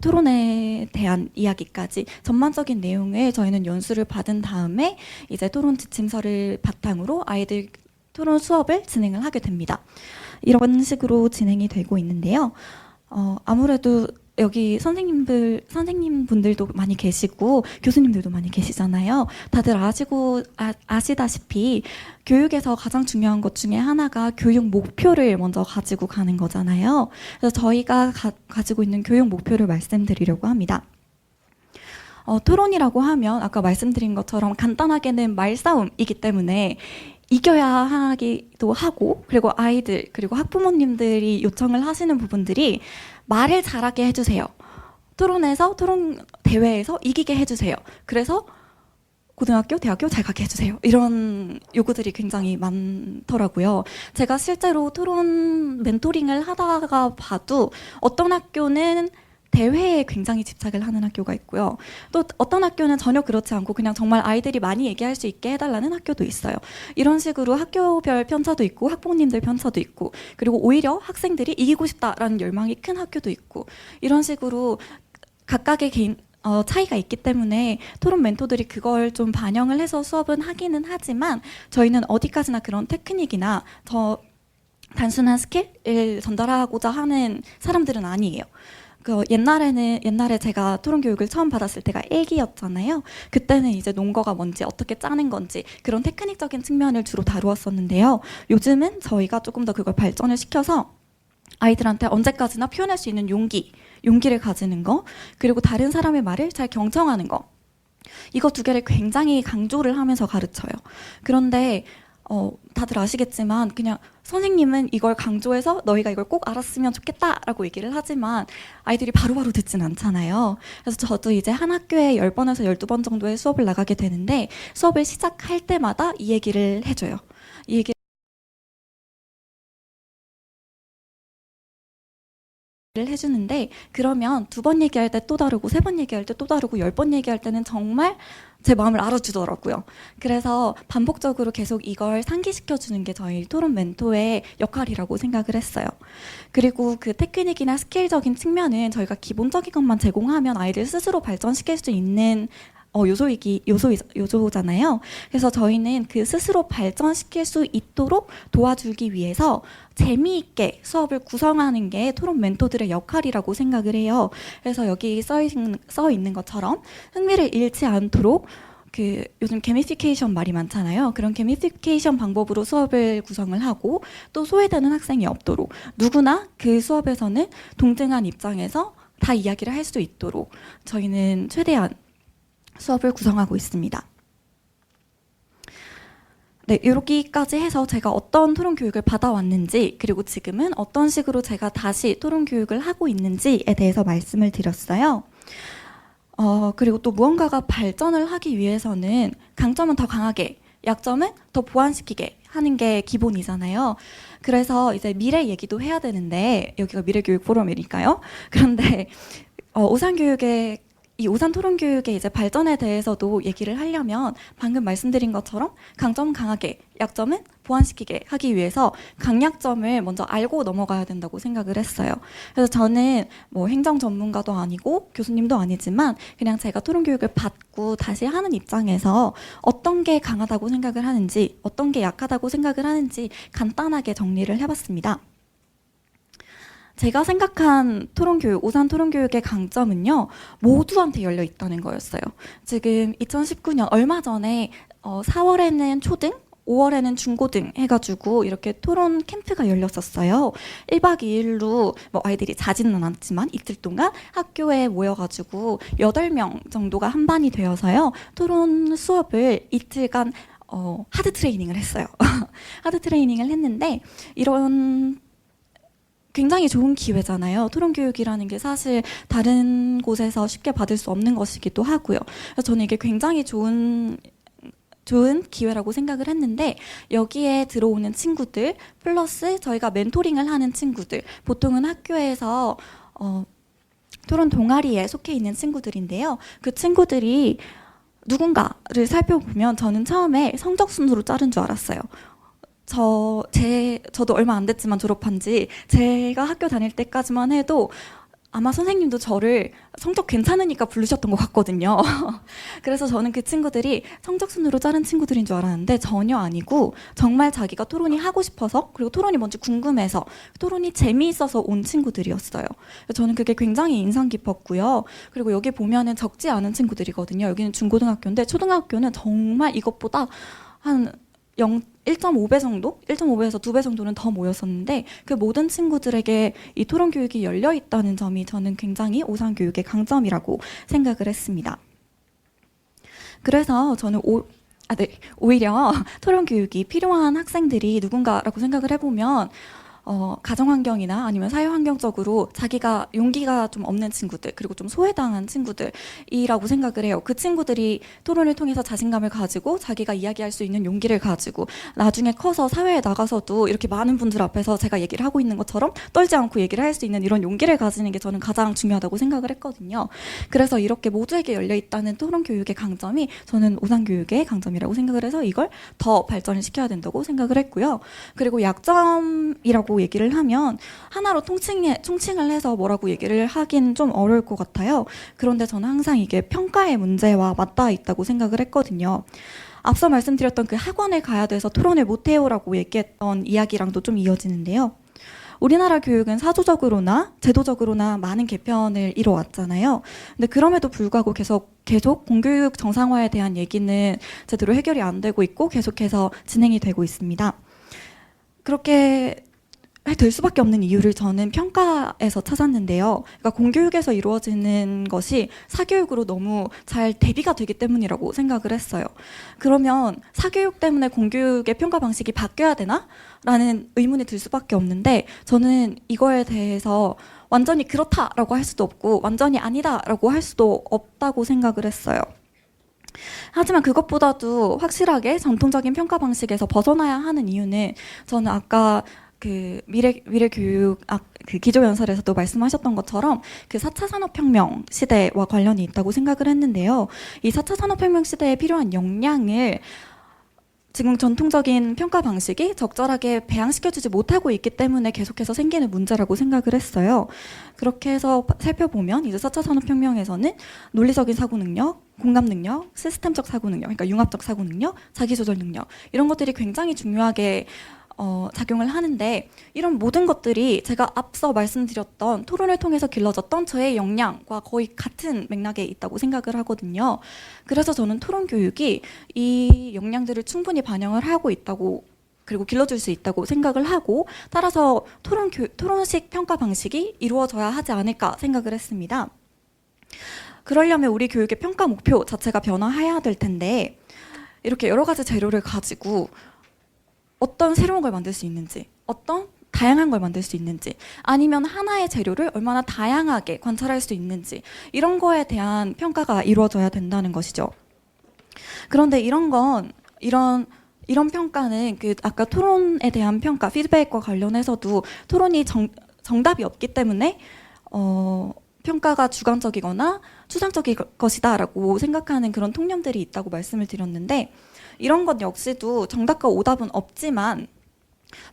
토론에 대한 이야기까지 전반적인 내용을 저희는 연수를 받은 다음에 이제 토론 지침서를 바탕으로 아이들 토론 수업을 진행을 하게 됩니다. 이런 식으로 진행이 되고 있는데요. 아무래도 여기 선생님분들도 많이 계시고 교수님들도 많이 계시잖아요. 다들 아시다시피 교육에서 가장 중요한 것 중에 하나가 교육 목표를 먼저 가지고 가는 거잖아요. 그래서 저희가 가지고 있는 교육 목표를 말씀드리려고 합니다. 토론이라고 하면 아까 말씀드린 것처럼 간단하게는 말싸움이기 때문에 이겨야 하기도 하고, 그리고 아이들 그리고 학부모님들이 요청을 하시는 부분들이 말을 잘하게 해주세요. 토론 대회에서 이기게 해주세요. 그래서 고등학교, 대학교 잘 가게 해주세요. 이런 요구들이 굉장히 많더라고요. 제가 실제로 토론 멘토링을 하다가 봐도 어떤 학교는 대회에 굉장히 집착을 하는 학교가 있고요. 또 어떤 학교는 전혀 그렇지 않고 그냥 정말 아이들이 많이 얘기할 수 있게 해달라는 학교도 있어요. 이런 식으로 학교별 편차도 있고 학부모님들 편차도 있고, 그리고 오히려 학생들이 이기고 싶다라는 열망이 큰 학교도 있고, 이런 식으로 각각의 개인 차이가 있기 때문에 토론 멘토들이 그걸 좀 반영을 해서 수업은 하기는 하지만, 저희는 어디까지나 그런 테크닉이나 더 단순한 스킬을 전달하고자 하는 사람들은 아니에요. 옛날에 제가 토론 교육을 처음 받았을 때가 일기였잖아요. 그때는 이제 논거가 뭔지, 어떻게 짜는 건지 그런 테크닉적인 측면을 주로 다루었었는데요. 요즘은 저희가 조금 더 그걸 발전을 시켜서 아이들한테 언제까지나 표현할 수 있는 용기를 가지는 거, 그리고 다른 사람의 말을 잘 경청하는 거, 이거 두 개를 굉장히 강조를 하면서 가르쳐요. 그런데 다들 아시겠지만 그냥 선생님은 이걸 강조해서 너희가 이걸 꼭 알았으면 좋겠다라고 얘기를 하지만 아이들이 바로바로 듣진 않잖아요. 그래서 저도 이제 한 학교에 10번에서 12번 정도의 수업을 나가게 되는데, 수업을 시작할 때마다 이 얘기를 해줘요. 이 얘기를 해주는데, 그러면 2번 얘기할 때 또 다르고 3번 얘기할 때 또 다르고 10번 얘기할 때는 정말 제 마음을 알아주더라고요. 그래서 반복적으로 계속 이걸 상기시켜주는 게 저희 토론 멘토의 역할이라고 생각을 했어요. 그리고 그 테크닉이나 스킬적인 측면은 저희가 기본적인 것만 제공하면 아이를 스스로 발전시킬 수 있는 요소잖아요. 그래서 저희는 그 스스로 발전시킬 수 있도록 도와주기 위해서 재미있게 수업을 구성하는 게 토론 멘토들의 역할이라고 생각을 해요. 그래서 여기 써 있는 것처럼 흥미를 잃지 않도록 요즘 게미피케이션 말이 많잖아요. 그런 게미피케이션 방법으로 수업을 구성을 하고, 또 소외되는 학생이 없도록 누구나 그 수업에서는 동등한 입장에서 다 이야기를 할 수 있도록 저희는 최대한 수업을 구성하고 있습니다. 네, 여기까지 해서 제가 어떤 토론 교육을 받아왔는지, 그리고 지금은 어떤 식으로 제가 다시 토론 교육을 하고 있는지에 대해서 말씀을 드렸어요. 그리고 또 무언가가 발전을 하기 위해서는 강점은 더 강하게, 약점은 더 보완시키게 하는 게 기본이잖아요. 그래서 이제 미래 얘기도 해야 되는데, 여기가 미래교육 포럼이니까요. 그런데 이 오산 토론 교육의 이제 발전에 대해서도 얘기를 하려면 방금 말씀드린 것처럼 강점은 강하게, 약점은 보완시키게 하기 위해서 강약점을 먼저 알고 넘어가야 된다고 생각을 했어요. 그래서 저는 뭐 행정 전문가도 아니고 교수님도 아니지만 그냥 제가 토론 교육을 받고 다시 하는 입장에서 어떤 게 강하다고 생각을 하는지, 어떤 게 약하다고 생각을 하는지 간단하게 정리를 해봤습니다. 제가 생각한 토론교육, 오산 토론교육의 강점은요, 모두한테 열려 있다는 거였어요. 지금 2019년 얼마 전에 4월에는 초등, 5월에는 중고등 해가지고 이렇게 토론 캠프가 열렸었어요. 1박 2일로 뭐 아이들이 자지는 않았지만 이틀 동안 학교에 모여가지고 8명 정도가 한 반이 되어서요, 토론 수업을 이틀간 하드 트레이닝을 했어요. 하드 트레이닝을 했는데, 이런 굉장히 좋은 기회잖아요. 토론 교육이라는 게 사실 다른 곳에서 쉽게 받을 수 없는 것이기도 하고요. 그래서 저는 이게 굉장히 좋은 기회라고 생각을 했는데, 여기에 들어오는 친구들 플러스 저희가 멘토링을 하는 친구들, 보통은 학교에서 토론 동아리에 속해 있는 친구들인데요. 그 친구들이 누군가를 살펴보면 저는 처음에 성적 순으로 자른 줄 알았어요. 저도 얼마 안 됐지만 졸업한 지, 제가 학교 다닐 때까지만 해도 아마 선생님도 저를 성적 괜찮으니까 부르셨던 것 같거든요. 그래서 저는 그 친구들이 성적 순으로 자른 친구들인 줄 알았는데 전혀 아니고 정말 자기가 토론이 하고 싶어서 그리고 토론이 뭔지 궁금해서 토론이 재미있어서 온 친구들이었어요. 저는 그게 굉장히 인상 깊었고요. 그리고 여기 보면은 적지 않은 친구들이거든요. 여기는 중고등학교인데 초등학교는 정말 이것보다 한 1.5배 정도? 1.5배에서 2배 정도는 더 모였었는데 그 모든 친구들에게 이 토론 교육이 열려 있다는 점이 저는 굉장히 오산 교육의 강점이라고 생각을 했습니다. 그래서 저는 오히려 토론 교육이 필요한 학생들이 누군가라고 생각을 해보면 가정환경이나 아니면 사회환경적으로 자기가 용기가 좀 없는 친구들 그리고 좀 소외당한 친구들이라고 생각을 해요. 그 친구들이 토론을 통해서 자신감을 가지고 자기가 이야기할 수 있는 용기를 가지고 나중에 커서 사회에 나가서도 이렇게 많은 분들 앞에서 제가 얘기를 하고 있는 것처럼 떨지 않고 얘기를 할 수 있는 이런 용기를 가지는 게 저는 가장 중요하다고 생각을 했거든요. 그래서 이렇게 모두에게 열려있다는 토론 교육의 강점이 저는 오산 교육의 강점이라고 생각을 해서 이걸 더 발전을 시켜야 된다고 생각을 했고요. 그리고 약점이라고 얘기를 하면 하나로 총칭을 해서 뭐라고 얘기를 하긴 좀 어려울 것 같아요. 그런데 저는 항상 이게 평가의 문제와 맞닿아 있다고 생각을 했거든요. 앞서 말씀드렸던 그 학원을 가야 돼서 토론을 못해요라고 얘기했던 이야기랑도 좀 이어지는데요. 우리나라 교육은 사조적으로나 제도적으로나 많은 개편을 이뤄왔잖아요. 근데 그럼에도 불구하고 계속 공교육 정상화에 대한 얘기는 제대로 해결이 안 되고 있고 계속해서 진행이 되고 있습니다. 그렇게 될 수밖에 없는 이유를 저는 평가에서 찾았는데요. 그러니까 공교육에서 이루어지는 것이 사교육으로 너무 잘 대비가 되기 때문이라고 생각을 했어요. 그러면 사교육 때문에 공교육의 평가 방식이 바뀌어야 되나? 라는 의문이 들 수밖에 없는데 저는 이거에 대해서 완전히 그렇다라고 할 수도 없고 완전히 아니다라고 할 수도 없다고 생각을 했어요. 하지만 그것보다도 확실하게 전통적인 평가 방식에서 벗어나야 하는 이유는 저는 아까 그 미래 교육 그 기조연설에서도 말씀하셨던 것처럼 그 4차 산업혁명 시대와 관련이 있다고 생각을 했는데요. 이 4차 산업혁명 시대에 필요한 역량을 지금 전통적인 평가 방식이 적절하게 배양시켜주지 못하고 있기 때문에 계속해서 생기는 문제라고 생각을 했어요. 그렇게 해서 살펴보면 이제 4차 산업혁명에서는 논리적인 사고 능력, 공감 능력, 시스템적 사고 능력, 그러니까 융합적 사고 능력, 자기조절 능력 이런 것들이 굉장히 중요하게 작용을 하는데 이런 모든 것들이 제가 앞서 말씀드렸던 토론을 통해서 길러졌던 저의 역량과 거의 같은 맥락에 있다고 생각을 하거든요. 그래서 저는 토론 교육이 이 역량들을 충분히 반영을 하고 있다고 그리고 길러줄 수 있다고 생각을 하고 따라서 토론식 평가 방식이 이루어져야 하지 않을까 생각을 했습니다. 그러려면 우리 교육의 평가 목표 자체가 변화해야 될 텐데 이렇게 여러 가지 재료를 가지고 어떤 새로운 걸 만들 수 있는지, 어떤 다양한 걸 만들 수 있는지, 아니면 하나의 재료를 얼마나 다양하게 관찰할 수 있는지 이런 거에 대한 평가가 이루어져야 된다는 것이죠. 그런데 이런 평가는 그 아까 토론에 대한 평가, 피드백과 관련해서도 토론이 정답이 없기 때문에 평가가 주관적이거나 추상적일 것이다라고 생각하는 그런 통념들이 있다고 말씀을 드렸는데 이런 것 역시도 정답과 오답은 없지만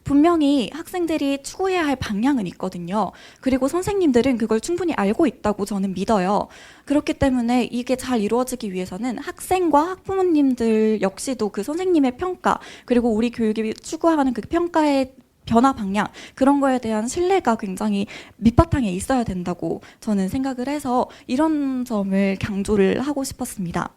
분명히 학생들이 추구해야 할 방향은 있거든요. 그리고 선생님들은 그걸 충분히 알고 있다고 저는 믿어요. 그렇기 때문에 이게 잘 이루어지기 위해서는 학생과 학부모님들 역시도 그 선생님의 평가 그리고 우리 교육이 추구하는 그 평가의 변화 방향 그런 거에 대한 신뢰가 굉장히 밑바탕에 있어야 된다고 저는 생각을 해서 이런 점을 강조를 하고 싶었습니다.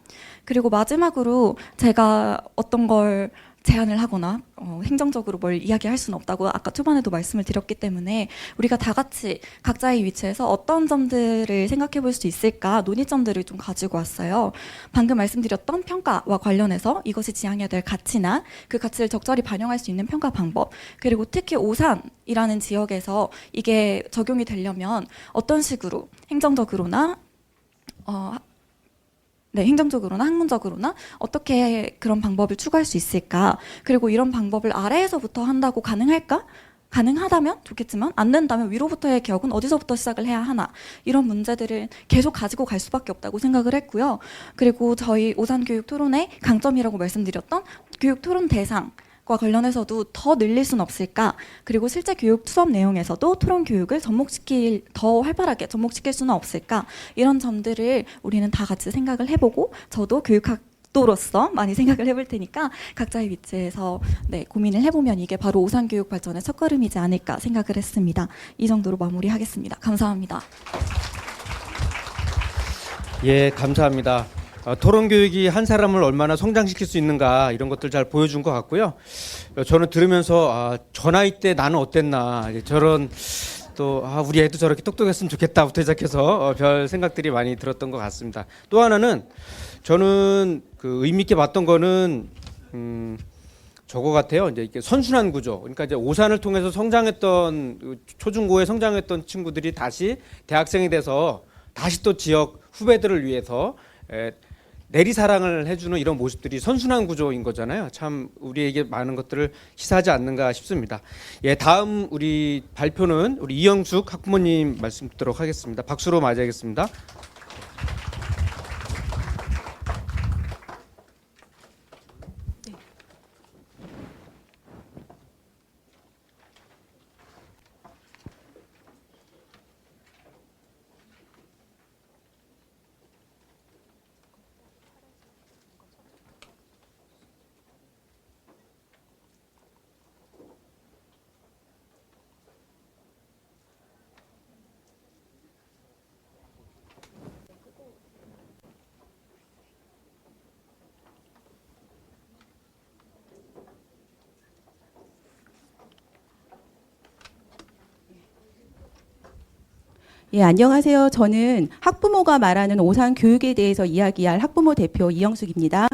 그리고 마지막으로 제가 어떤 걸 제안을 하거나 행정적으로 뭘 이야기할 수는 없다고 아까 초반에도 말씀을 드렸기 때문에 우리가 다 같이 각자의 위치에서 어떤 점들을 생각해 볼 수 있을까 논의점들을 좀 가지고 왔어요. 방금 말씀드렸던 평가와 관련해서 이것이 지향해야 될 가치나 그 가치를 적절히 반영할 수 있는 평가 방법 그리고 특히 오산이라는 지역에서 이게 적용이 되려면 어떤 식으로 행정적으로나 행정적으로나 학문적으로나 어떻게 그런 방법을 추구할 수 있을까? 그리고 이런 방법을 아래에서부터 한다고 가능할까? 가능하다면 좋겠지만 안 된다면 위로부터의 개혁은 어디서부터 시작을 해야 하나? 이런 문제들을 계속 가지고 갈 수밖에 없다고 생각을 했고요. 그리고 저희 오산교육 토론의 강점이라고 말씀드렸던 교육 토론 대상 교육과 관련해서도 더 늘릴 수는 없을까? 그리고 실제 교육 수업 내용에서도 토론 교육을 더 활발하게 접목시킬 수는 없을까? 이런 점들을 우리는 다 같이 생각을 해보고 저도 교육학도로서 많이 생각을 해볼 테니까 각자의 위치에서 고민을 해보면 이게 바로 오산교육 발전의 첫걸음이지 않을까 생각을 했습니다. 이 정도로 마무리하겠습니다. 감사합니다. 예, 감사합니다. 토론 교육이 한 사람을 얼마나 성장시킬 수 있는가 이런 것들 잘 보여준 것 같고요. 저는 들으면서 저 나이 때 나는 어땠나 저런 또 우리 애도 저렇게 똑똑했으면 좋겠다부터 시작해서 별 생각들이 많이 들었던 것 같습니다. 또 하나는 저는 그 의미 있게 봤던 거는 저거 같아요. 이제 이렇게 선순환 구조. 그러니까 이제 오산을 통해서 성장했던 초중고에 성장했던 친구들이 다시 대학생이 돼서 다시 또 지역 후배들을 위해서 내리사랑을 해주는 이런 모습들이 선순환 구조인 거잖아요. 참 우리에게 많은 것들을 시사하지 않는가 싶습니다. 예, 다음 우리 발표는 우리 이영숙 학부모님 말씀 듣도록 하겠습니다. 박수로 맞이하겠습니다. 예, 안녕하세요. 저는 학부모가 말하는 오산 교육에 대해서 이야기할 학부모 대표 이영숙입니다.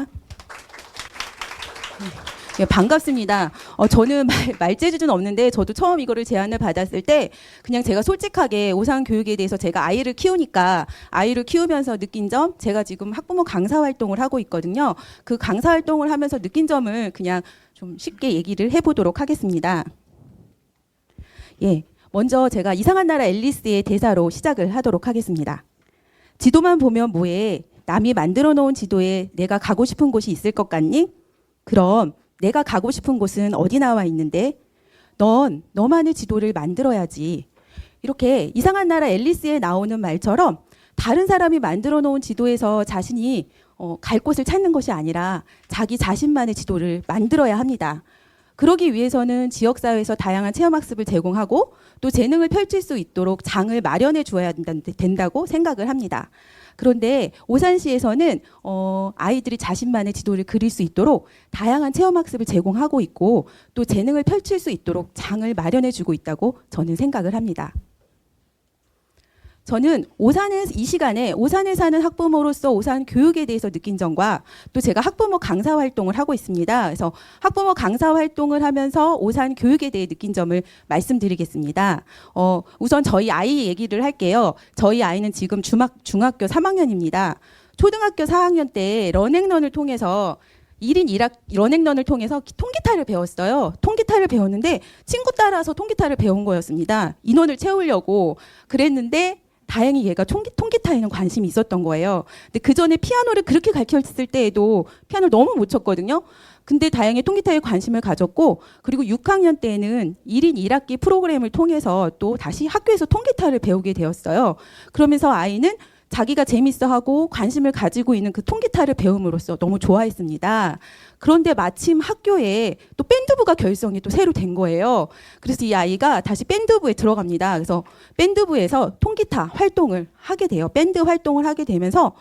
예, 반갑습니다. 저는 말재주는 없는데 저도 처음 이거를 제안을 받았을 때 그냥 제가 솔직하게 오산 교육에 대해서 제가 아이를 키우니까 아이를 키우면서 느낀 점, 제가 지금 학부모 강사 활동을 하고 있거든요. 그 강사 활동을 하면서 느낀 점을 그냥 좀 쉽게 얘기를 해보도록 하겠습니다. 예. 먼저 제가 이상한 나라 앨리스의 대사로 시작을 하도록 하겠습니다. 지도만 보면 뭐해? 남이 만들어 놓은 지도에 내가 가고 싶은 곳이 있을 것 같니? 그럼 내가 가고 싶은 곳은 어디 나와 있는데? 넌 너만의 지도를 만들어야지. 이렇게 이상한 나라 앨리스에 나오는 말처럼 다른 사람이 만들어 놓은 지도에서 자신이 갈 곳을 찾는 것이 아니라 자기 자신만의 지도를 만들어야 합니다. 그러기 위해서는 지역사회에서 다양한 체험학습을 제공하고 또 재능을 펼칠 수 있도록 장을 마련해 주어야 된다고 생각을 합니다. 그런데 오산시에서는 아이들이 자신만의 지도를 그릴 수 있도록 다양한 체험학습을 제공하고 있고 또 재능을 펼칠 수 있도록 장을 마련해 주고 있다고 저는 생각을 합니다. 저는 이 시간에 오산에 사는 학부모로서 오산 교육에 대해서 느낀 점과 또 제가 학부모 강사 활동을 하고 있습니다. 그래서 학부모 강사 활동을 하면서 오산 교육에 대해 느낀 점을 말씀드리겠습니다. 우선 저희 아이 얘기를 할게요. 저희 아이는 지금 중학교 3학년입니다. 초등학교 4학년 때 런앤런을 통해서 1인 1학 런앤런을 통해서 통기타를 배웠어요. 통기타를 배웠는데 친구 따라서 통기타를 배운 거였습니다. 인원을 채우려고 그랬는데 다행히 얘가 통기타에는 관심이 있었던 거예요. 근데 그 전에 피아노를 그렇게 가르쳤을 때에도 피아노를 너무 못 쳤거든요. 근데 다행히 통기타에 관심을 가졌고 그리고 6학년 때는 1인 1학기 프로그램을 통해서 또 다시 학교에서 통기타를 배우게 되었어요. 그러면서 아이는 자기가 재밌어하고 관심을 가지고 있는 그 통기타를 배움으로써 너무 좋아했습니다. 그런데 마침 학교에 또 밴드부가 결성이 또 새로 된 거예요. 그래서 이 아이가 다시 밴드부에 들어갑니다. 그래서 밴드부에서 통기타 활동을 하게 돼요. 밴드 활동을 하게 되면서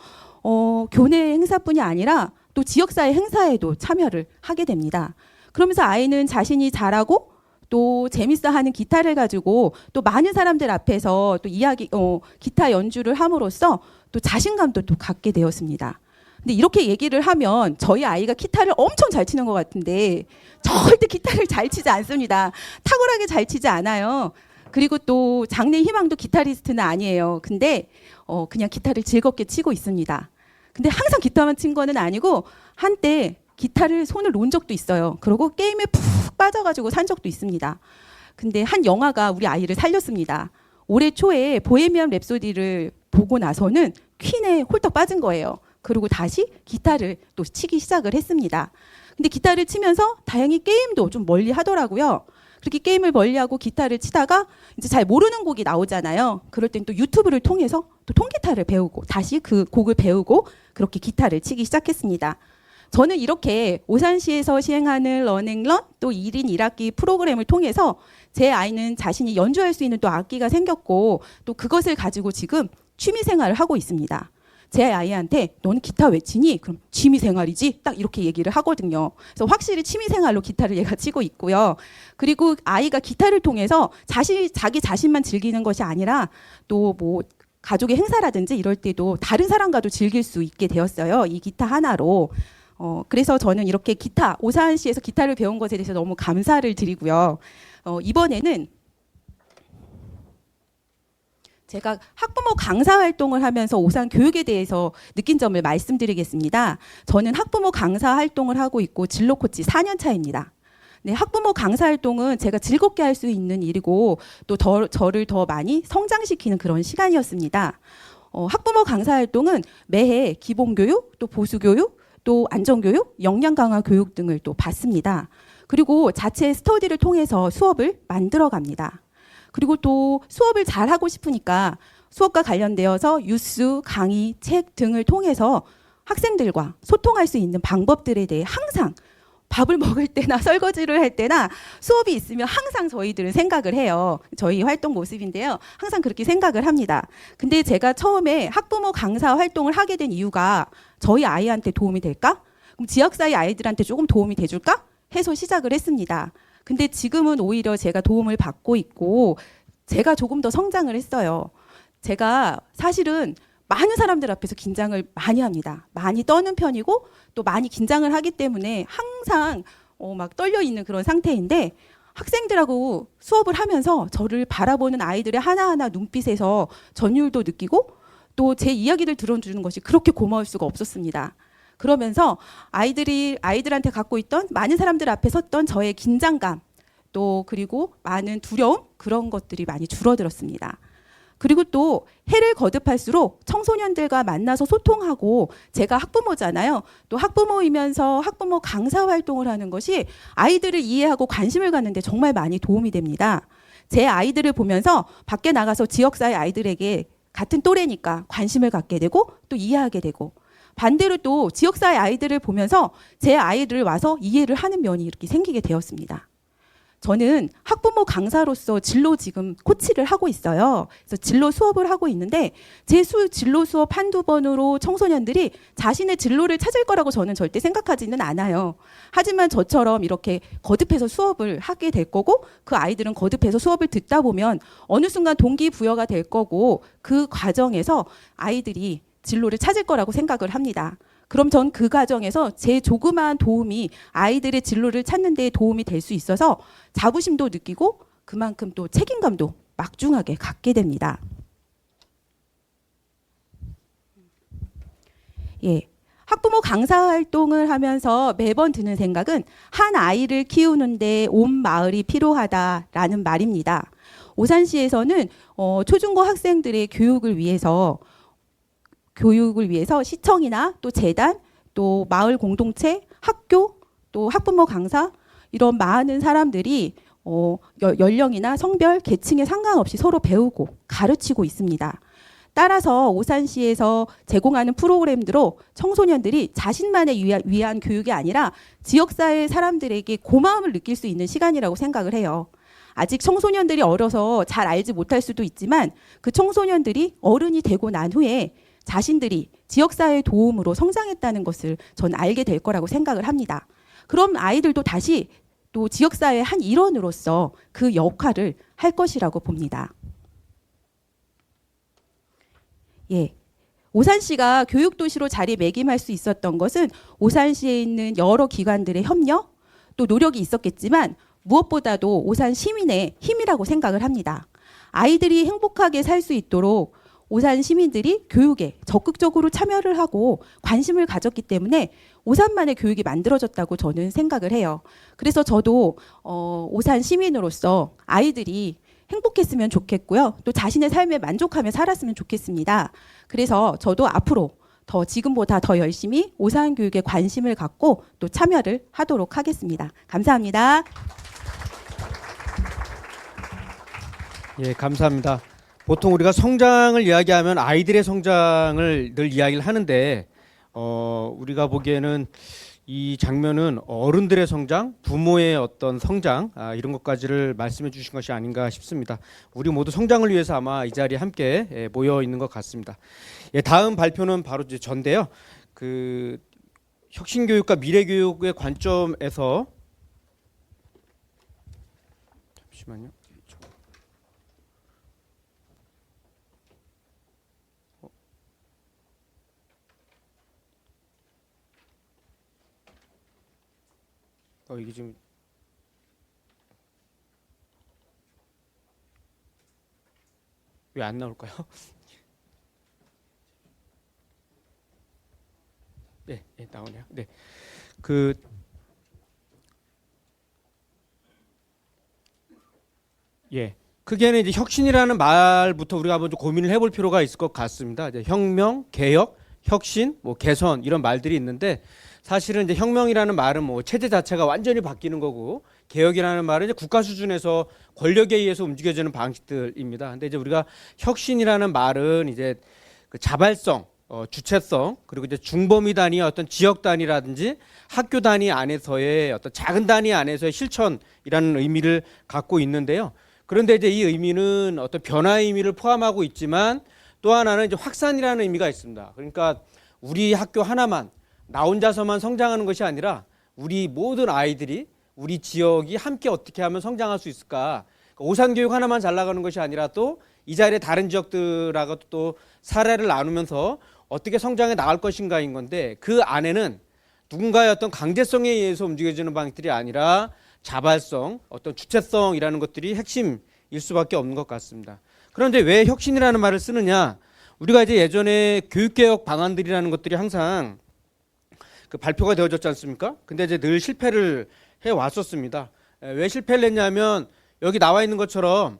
교내 행사뿐이 아니라 또 지역사회 행사에도 참여를 하게 됩니다. 그러면서 아이는 자신이 잘하고 또 재밌어하는 기타를 가지고 또 많은 사람들 앞에서 또 기타 연주를 함으로써 또 자신감도 또 갖게 되었습니다. 근데 이렇게 얘기를 하면 저희 아이가 기타를 엄청 잘 치는 것 같은데 절대 기타를 잘 치지 않습니다. 탁월하게 잘 치지 않아요. 그리고 또 장래 희망도 기타리스트는 아니에요. 근데 그냥 기타를 즐겁게 치고 있습니다. 근데 항상 기타만 친 거는 아니고 한때 기타를 손을 놓은 적도 있어요. 그리고 게임에 푹 빠져가지고 산 적도 있습니다. 근데 한 영화가 우리 아이를 살렸습니다. 올해 초에 보헤미안 랩소디를 보고 나서는 퀸에 홀딱 빠진 거예요. 그리고 다시 기타를 또 치기 시작을 했습니다. 근데 기타를 치면서 다행히 게임도 좀 멀리 하더라고요. 그렇게 게임을 멀리하고 기타를 치다가 이제 잘 모르는 곡이 나오잖아요. 그럴 땐 또 유튜브를 통해서 또 통기타를 배우고 다시 그 곡을 배우고 그렇게 기타를 치기 시작했습니다. 저는 이렇게 오산시에서 시행하는 런앤런 또 1인 1악기 프로그램을 통해서 제 아이는 자신이 연주할 수 있는 또 악기가 생겼고 또 그것을 가지고 지금 취미 생활을 하고 있습니다. 제 아이한테 너는 기타 왜 치니? 그럼 취미 생활이지? 딱 이렇게 얘기를 하거든요. 그래서 확실히 취미 생활로 기타를 얘가 치고 있고요. 그리고 아이가 기타를 통해서 자기 자신만 즐기는 것이 아니라 또 뭐 가족의 행사라든지 이럴 때도 다른 사람과도 즐길 수 있게 되었어요. 이 기타 하나로. 그래서 저는 이렇게 오산시에서 기타를 배운 것에 대해서 너무 감사를 드리고요. 이번에는 제가 학부모 강사 활동을 하면서 오산 교육에 대해서 느낀 점을 말씀드리겠습니다. 저는 학부모 강사 활동을 하고 있고 진로 코치 4년 차입니다. 네, 학부모 강사 활동은 제가 즐겁게 할 수 있는 일이고 또 저를 더 많이 성장시키는 그런 시간이었습니다. 학부모 강사 활동은 매해 기본교육, 또 보수교육, 또 안전교육, 역량 강화 교육 등을 또 받습니다. 그리고 자체 스터디를 통해서 수업을 만들어 갑니다. 그리고 또 수업을 잘 하고 싶으니까 수업과 관련되어서 뉴스, 강의, 책 등을 통해서 학생들과 소통할 수 있는 방법들에 대해 항상 밥을 먹을 때나 설거지를 할 때나 수업이 있으면 항상 저희들은 생각을 해요. 저희 활동 모습인데요. 항상 그렇게 생각을 합니다. 근데 제가 처음에 학부모 강사 활동을 하게 된 이유가 저희 아이한테 도움이 될까? 그럼 지역사회 아이들한테 조금 도움이 돼줄까? 해서 시작을 했습니다. 근데 지금은 오히려 제가 도움을 받고 있고 제가 조금 더 성장을 했어요. 제가 사실은 많은 사람들 앞에서 긴장을 많이 합니다. 많이 떠는 편이고 또 많이 긴장을 하기 때문에 항상 막 떨려 있는 그런 상태인데 학생들하고 수업을 하면서 저를 바라보는 아이들의 하나하나 눈빛에서 전율도 느끼고 또 제 이야기를 들어주는 것이 그렇게 고마울 수가 없었습니다. 그러면서 아이들한테 갖고 있던 많은 사람들 앞에 섰던 저의 긴장감 또 그리고 많은 두려움 그런 것들이 많이 줄어들었습니다. 그리고 또 해를 거듭할수록 청소년들과 만나서 소통하고 제가 학부모잖아요. 또 학부모이면서 학부모 강사 활동을 하는 것이 아이들을 이해하고 관심을 갖는데 정말 많이 도움이 됩니다. 제 아이들을 보면서 밖에 나가서 지역사회 아이들에게 같은 또래니까 관심을 갖게 되고 또 이해하게 되고 반대로 또 지역사회 아이들을 보면서 제 아이들을 와서 이해를 하는 면이 이렇게 생기게 되었습니다. 저는 학부모 강사로서 진로 지금 코치를 하고 있어요. 그래서 진로 수업을 하고 있는데 제 진로 수업 한두 번으로 청소년들이 자신의 진로를 찾을 거라고 저는 절대 생각하지는 않아요. 하지만 저처럼 이렇게 거듭해서 수업을 하게 될 거고 그 아이들은 거듭해서 수업을 듣다 보면 어느 순간 동기부여가 될 거고 그 과정에서 아이들이 진로를 찾을 거라고 생각을 합니다. 그럼 전 그 과정에서 제 조그마한 도움이 아이들의 진로를 찾는 데 도움이 될 수 있어서 자부심도 느끼고 그만큼 또 책임감도 막중하게 갖게 됩니다. 예. 학부모 강사 활동을 하면서 매번 드는 생각은 한 아이를 키우는데 온 마을이 필요하다라는 말입니다. 오산시에서는 초중고 학생들의 교육을 위해서 시청이나 또 재단, 또 마을 공동체, 학교, 또 학부모 강사 이런 많은 사람들이 연령이나 성별, 계층에 상관없이 서로 배우고 가르치고 있습니다. 따라서 오산시에서 제공하는 프로그램대로 청소년들이 자신만을 위한 교육이 아니라 지역사회 사람들에게 고마움을 느낄 수 있는 시간이라고 생각을 해요. 아직 청소년들이 어려서 잘 알지 못할 수도 있지만 그 청소년들이 어른이 되고 난 후에 자신들이 지역사회의 도움으로 성장했다는 것을 저는 알게 될 거라고 생각을 합니다. 그럼 아이들도 다시 또 지역사회의 한 일원으로서 그 역할을 할 것이라고 봅니다. 예. 오산시가 교육도시로 자리매김할 수 있었던 것은 오산시에 있는 여러 기관들의 협력, 또 노력이 있었겠지만 무엇보다도 오산 시민의 힘이라고 생각을 합니다. 아이들이 행복하게 살 수 있도록 오산 시민들이 교육에 적극적으로 참여를 하고 관심을 가졌기 때문에 오산만의 교육이 만들어졌다고 저는 생각을 해요. 그래서 저도 오산 시민으로서 아이들이 행복했으면 좋겠고요. 또 자신의 삶에 만족하며 살았으면 좋겠습니다. 그래서 저도 앞으로 더 지금보다 더 열심히 오산 교육에 관심을 갖고 또 참여를 하도록 하겠습니다. 감사합니다. 예, 감사합니다. 보통 우리가 성장을 이야기하면 아이들의 성장을 늘 이야기를 하는데 우리가 보기에는 이 장면은 어른들의 성장, 부모의 어떤 성장 이런 것까지를 말씀해 주신 것이 아닌가 싶습니다. 우리 모두 성장을 위해서 아마 이 자리에 함께 모여 있는 것 같습니다. 예, 다음 발표는 바로 이제 전데요. 그 혁신교육과 미래교육의 관점에서 잠시만요. 이게 지금 왜 안 나올까요? 네, 네, 나오네요. 네, 크게는 이제 혁신이라는 말부터 우리가 먼저 고민을 해볼 필요가 있을 것 같습니다. 이제 혁명, 개혁, 혁신, 뭐 개선 이런 말들이 있는데 사실은 이제 혁명이라는 말은 뭐 체제 자체가 완전히 바뀌는 거고 개혁이라는 말은 이제 국가 수준에서 권력에 의해서 움직여지는 방식들입니다. 근데 이제 우리가 혁신이라는 말은 이제 그 자발성, 주체성 그리고 이제 중범위 단위의 어떤 지역 단위라든지 학교 단위 안에서의 어떤 작은 단위 안에서의 실천이라는 의미를 갖고 있는데요. 그런데 이제 이 의미는 어떤 변화의 의미를 포함하고 있지만 또 하나는 이제 확산이라는 의미가 있습니다. 그러니까 우리 학교 하나만 나 혼자서만 성장하는 것이 아니라 우리 모든 아이들이 우리 지역이 함께 어떻게 하면 성장할 수 있을까? 오산교육 하나만 잘 나가는 것이 아니라 또 이 자리에 다른 지역들하고 또 사례를 나누면서 어떻게 성장해 나갈 것인가인 건데 그 안에는 누군가의 어떤 강제성에 의해서 움직여지는 방식들이 아니라 자발성, 어떤 주체성이라는 것들이 핵심일 수밖에 없는 것 같습니다. 그런데 왜 혁신이라는 말을 쓰느냐? 우리가 이제 예전에 교육개혁 방안들이라는 것들이 항상 그 발표가 되어졌지 않습니까? 근데 이제 늘 실패를 해 왔었습니다. 왜 실패를 했냐면 여기 나와 있는 것처럼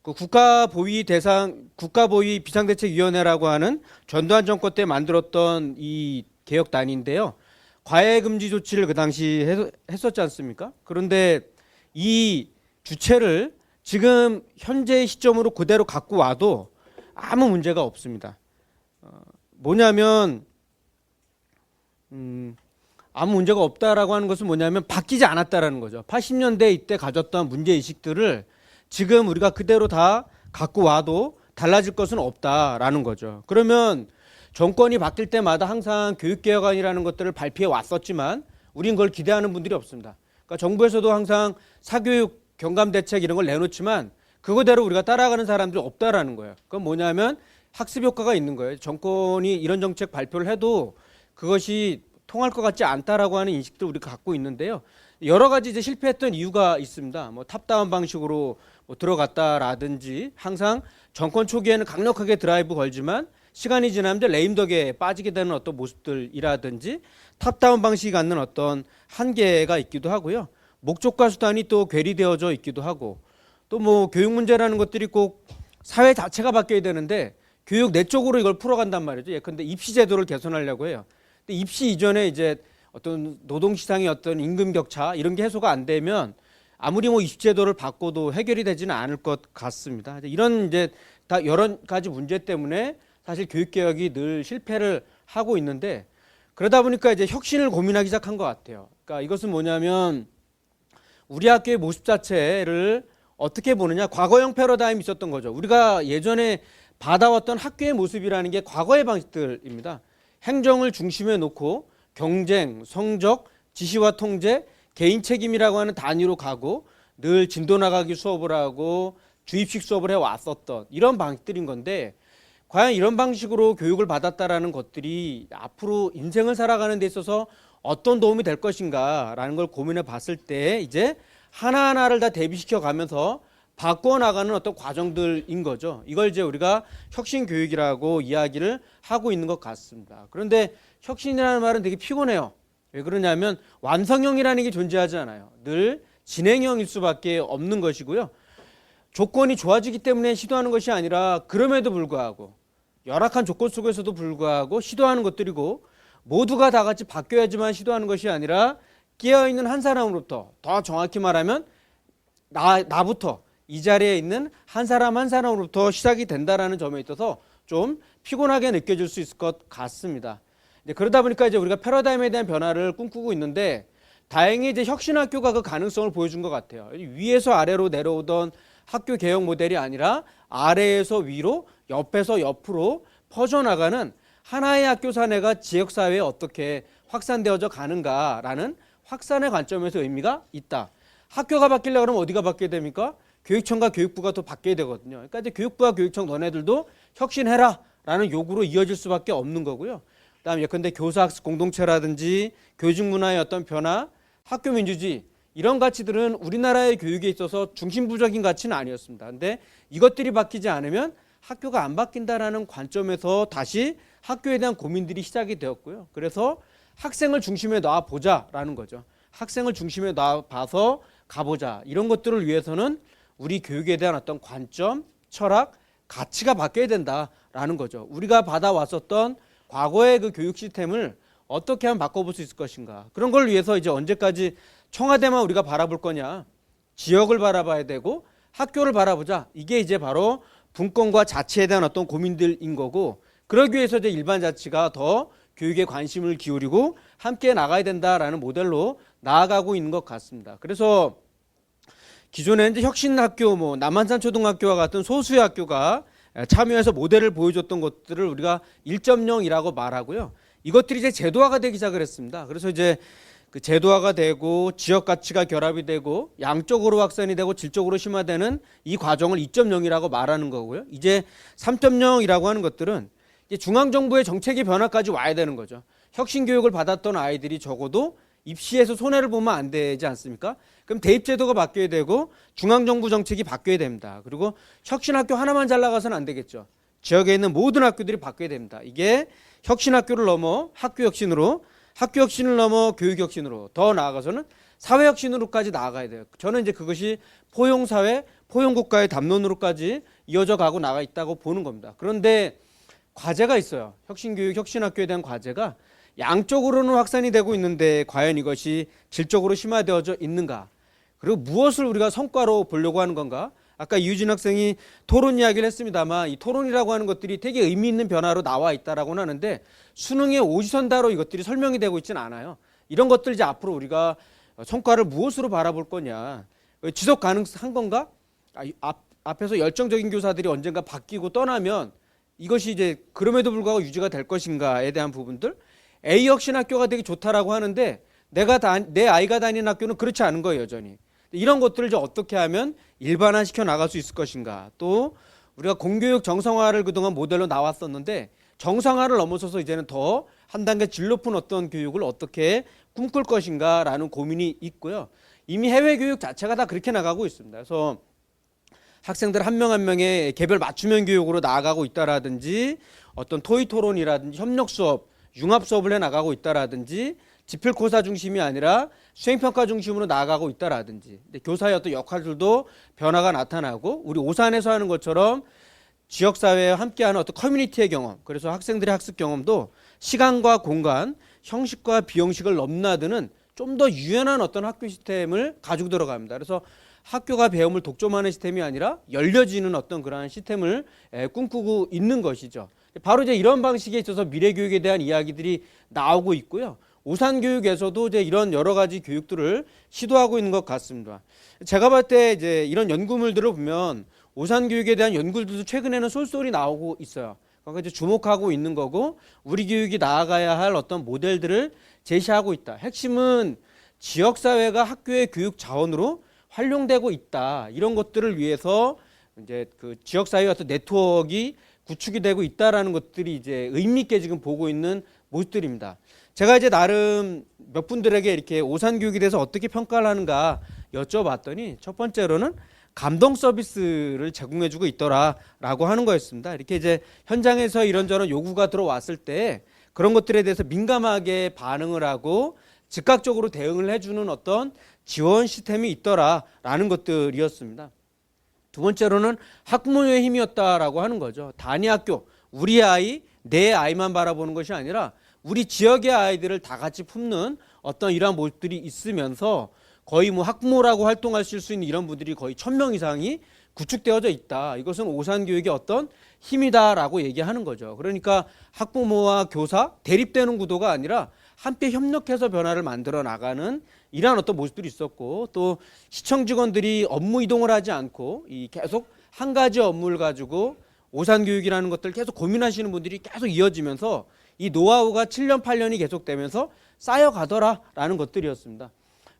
그 국가보위 비상대책위원회라고 하는 전두환 정권 때 만들었던 이 개혁단인데요. 과외금지 조치를 그 당시 했었지 않습니까? 그런데 이 주체를 지금 현재 시점으로 그대로 갖고 와도 아무 문제가 없습니다. 뭐냐면 아무 문제가 없다라고 하는 것은 뭐냐면 바뀌지 않았다라는 거죠. 80년대 이때 가졌던 문제의식들을 지금 우리가 그대로 다 갖고 와도 달라질 것은 없다라는 거죠. 그러면 정권이 바뀔 때마다 항상 교육개혁안이라는 것들을 발표해 왔었지만 우린 그걸 기대하는 분들이 없습니다. 그러니까 정부에서도 항상 사교육 경감대책 이런 걸 내놓지만 그거대로 우리가 따라가는 사람들이 없다라는 거예요. 그건 뭐냐면 학습 효과가 있는 거예요. 정권이 이런 정책 발표를 해도 그것이 통할 것 같지 않다라고 하는 인식도 우리가 갖고 있는데요. 여러 가지 이제 실패했던 이유가 있습니다. 뭐 탑다운 방식으로 뭐 들어갔다라든지 항상 정권 초기에는 강력하게 드라이브 걸지만 시간이 지나면 레임덕에 빠지게 되는 어떤 모습들이라든지 탑다운 방식이 갖는 어떤 한계가 있기도 하고요. 목적과 수단이 또 괴리되어져 있기도 하고 또 뭐 교육 문제라는 것들이 꼭 사회 자체가 바뀌어야 되는데 교육 내적으로 이걸 풀어간단 말이죠. 예컨대 입시 제도를 개선하려고 해요. 근데 입시 이전에 이제 어떤 노동시장의 어떤 임금 격차 이런 게 해소가 안 되면 아무리 뭐 입시 제도를 바꿔도 해결이 되지는 않을 것 같습니다. 이런 이제 다 여러 가지 문제 때문에 사실 교육개혁이 늘 실패를 하고 있는데 그러다 보니까 이제 혁신을 고민하기 시작한 것 같아요. 그러니까 이것은 뭐냐면 우리 학교의 모습 자체를 어떻게 보느냐, 과거형 패러다임이 있었던 거죠. 우리가 예전에 받아왔던 학교의 모습이라는 게 과거의 방식들입니다. 행정을 중심에 놓고 경쟁, 성적, 지시와 통제, 개인 책임이라고 하는 단위로 가고 늘 진도 나가기 수업을 하고 주입식 수업을 해왔었던 이런 방식들인 건데 과연 이런 방식으로 교육을 받았다라는 것들이 앞으로 인생을 살아가는 데 있어서 어떤 도움이 될 것인가라는 걸 고민해 봤을 때 이제 하나하나를 다 대비시켜 가면서 바꿔 나가는 어떤 과정들인 거죠. 이걸 이제 우리가 혁신 교육이라고 이야기를 하고 있는 것 같습니다. 그런데 혁신이라는 말은 되게 피곤해요. 왜 그러냐면 완성형이라는 게 존재하지 않아요. 늘 진행형일 수밖에 없는 것이고요. 조건이 좋아지기 때문에 시도하는 것이 아니라 그럼에도 불구하고 열악한 조건 속에서도 불구하고 시도하는 것들이고 모두가 다 같이 바뀌어야지만 시도하는 것이 아니라 깨어있는 한 사람으로부터 더 정확히 말하면 나부터 이 자리에 있는 한 사람 한 사람으로부터 시작이 된다라는 점에 있어서 좀 피곤하게 느껴질 수 있을 것 같습니다. 그러다 보니까 이제 우리가 패러다임에 대한 변화를 꿈꾸고 있는데 다행히 이제 혁신학교가 그 가능성을 보여준 것 같아요. 위에서 아래로 내려오던 학교 개혁 모델이 아니라 아래에서 위로 옆에서 옆으로 퍼져나가는 하나의 학교 사내가 지역사회에 어떻게 확산되어져 가는가라는 확산의 관점에서 의미가 있다. 학교가 바뀌려고 그러면 어디가 바뀌게 됩니까? 교육청과 교육부가 또 바뀌어야 되거든요. 그러니까 이제 교육부와 교육청 너네들도 혁신해라 라는 요구로 이어질 수밖에 없는 거고요. 그다음에 예컨대 교사학습 공동체라든지 교직 문화의 어떤 변화, 학교 민주주의 이런 가치들은 우리나라의 교육에 있어서 중심부적인 가치는 아니었습니다. 근데 이것들이 바뀌지 않으면 학교가 안 바뀐다라는 관점에서 다시 학교에 대한 고민들이 시작이 되었고요. 그래서 학생을 중심에 놔보자라는 거죠. 학생을 중심에 놔봐서 가보자. 이런 것들을 위해서는 우리 교육에 대한 어떤 관점, 철학, 가치가 바뀌어야 된다라는 거죠. 우리가 받아왔었던 과거의 그 교육 시스템을 어떻게 하면 바꿔볼 수 있을 것인가. 그런 걸 위해서 이제 언제까지 청와대만 우리가 바라볼 거냐. 지역을 바라봐야 되고 학교를 바라보자. 이게 이제 바로 분권과 자치에 대한 어떤 고민들인 거고 그러기 위해서 이제 일반 자치가 더 교육에 관심을 기울이고 함께 나가야 된다라는 모델로 나아가고 있는 것 같습니다. 그래서 기존에 이제 혁신학교, 남한산 초등학교와 같은 소수의 학교가 참여해서 모델을 보여줬던 것들을 우리가 1.0이라고 말하고요. 이것들이 이제 제도화가 되기 시작을 했습니다. 그래서 이제 그 제도화가 되고 지역 가치가 결합이 되고 양적으로 확산이 되고 질적으로 심화되는 이 과정을 2.0이라고 말하는 거고요. 이제 3.0이라고 하는 것들은 이제 중앙정부의 정책의 변화까지 와야 되는 거죠. 혁신교육을 받았던 아이들이 적어도 입시에서 손해를 보면 안 되지 않습니까? 그럼 대입제도가 바뀌어야 되고 중앙정부 정책이 바뀌어야 됩니다. 그리고 혁신학교 하나만 잘 나가서는 안 되겠죠. 지역에 있는 모든 학교들이 바뀌어야 됩니다. 이게 혁신학교를 넘어 학교혁신으로, 학교혁신을 넘어 교육혁신으로, 더 나아가서는 사회혁신으로까지 나아가야 돼요. 저는 이제 그것이 포용사회, 포용국가의 담론으로까지 이어져 가고 나가 있다고 보는 겁니다. 그런데 과제가 있어요. 혁신교육, 혁신학교에 대한 과제가 양쪽으로는 확산이 되고 있는데 과연 이것이 질적으로 심화되어져 있는가? 그리고 무엇을 우리가 성과로 보려고 하는 건가? 아까 이유진 학생이 토론 이야기를 했습니다만 이 토론이라고 하는 것들이 되게 의미 있는 변화로 나와 있다라고는 하는데 수능의 오지선다로 이것들이 설명이 되고 있지는 않아요. 이런 것들 이제 앞으로 우리가 성과를 무엇으로 바라볼 거냐? 지속 가능한 건가? 앞에서 열정적인 교사들이 언젠가 바뀌고 떠나면 이것이 이제 그럼에도 불구하고 유지가 될 것인가에 대한 부분들. A 혁신학교가 되게 좋다라고 하는데 내 아이가 다니는 학교는 그렇지 않은 거예요, 여전히. 이런 것들을 이제 어떻게 하면 일반화시켜 나갈 수 있을 것인가. 또 우리가 공교육 정상화를 그동안 모델로 나왔었는데 정상화를 넘어서서 이제는 더 한 단계 질 높은 어떤 교육을 어떻게 꿈꿀 것인가라는 고민이 있고요. 이미 해외 교육 자체가 다 그렇게 나가고 있습니다. 그래서 학생들 한 명 한 명의 개별 맞춤형 교육으로 나아가고 있다라든지 어떤 토의 토론이라든지 협력 수업, 융합 수업을 해 나가고 있다라든지 지필코사 중심이 아니라 수행평가 중심으로 나아가고 있다라든지 교사의 어떤 역할들도 변화가 나타나고 우리 오산에서 하는 것처럼 지역사회와 함께하는 어떤 커뮤니티의 경험, 그래서 학생들의 학습 경험도 시간과 공간, 형식과 비형식을 넘나드는 좀 더 유연한 어떤 학교 시스템을 가지고 들어갑니다. 그래서 학교가 배움을 독점하는 시스템이 아니라 열려지는 어떤 그러한 시스템을 꿈꾸고 있는 것이죠. 바로 이제 이런 방식에 있어서 미래 교육에 대한 이야기들이 나오고 있고요. 오산 교육에서도 이제 이런 여러 가지 교육들을 시도하고 있는 것 같습니다. 제가 볼 때 이제 이런 연구물들을 보면 오산 교육에 대한 연구들도 최근에는 쏠쏠이 나오고 있어요. 그러니까 이제 주목하고 있는 거고 우리 교육이 나아가야 할 어떤 모델들을 제시하고 있다. 핵심은 지역사회가 학교의 교육 자원으로 활용되고 있다. 이런 것들을 위해서 이제 그 지역사회의 어떤 네트워크가 구축이 되고 있다라는 것들이 이제 의미 있게 지금 보고 있는 모습들입니다. 제가 이제 나름 몇 분들에게 이렇게 오산 교육에 대해서 어떻게 평가를 하는가 여쭤봤더니 첫 번째로는 감동 서비스를 제공해주고 있더라라고 하는 거였습니다. 이렇게 이제 현장에서 이런저런 요구가 들어왔을 때 그런 것들에 대해서 민감하게 반응을 하고 즉각적으로 대응을 해주는 어떤 지원 시스템이 있더라라는 것들이었습니다. 두 번째로는 학부모의 힘이었다라고 하는 거죠. 단위 학교, 우리 아이, 내 아이만 바라보는 것이 아니라 우리 지역의 아이들을 다 같이 품는 어떤 이러한 모습들이 있으면서 거의 뭐 학부모라고 활동하실 수 있는 이런 분들이 거의 1000명 이상이 구축되어져 있다. 이것은 오산교육의 어떤 힘이다라고 얘기하는 거죠. 그러니까 학부모와 교사 대립되는 구도가 아니라 함께 협력해서 변화를 만들어 나가는 이러한 어떤 모습들이 있었고, 또 시청 직원들이 업무 이동을 하지 않고 이 계속 한 가지 업무를 가지고 오산교육이라는 것들을 계속 고민하시는 분들이 계속 이어지면서 이 노하우가 7년 8년이 계속되면서 쌓여가더라라는 것들이었습니다.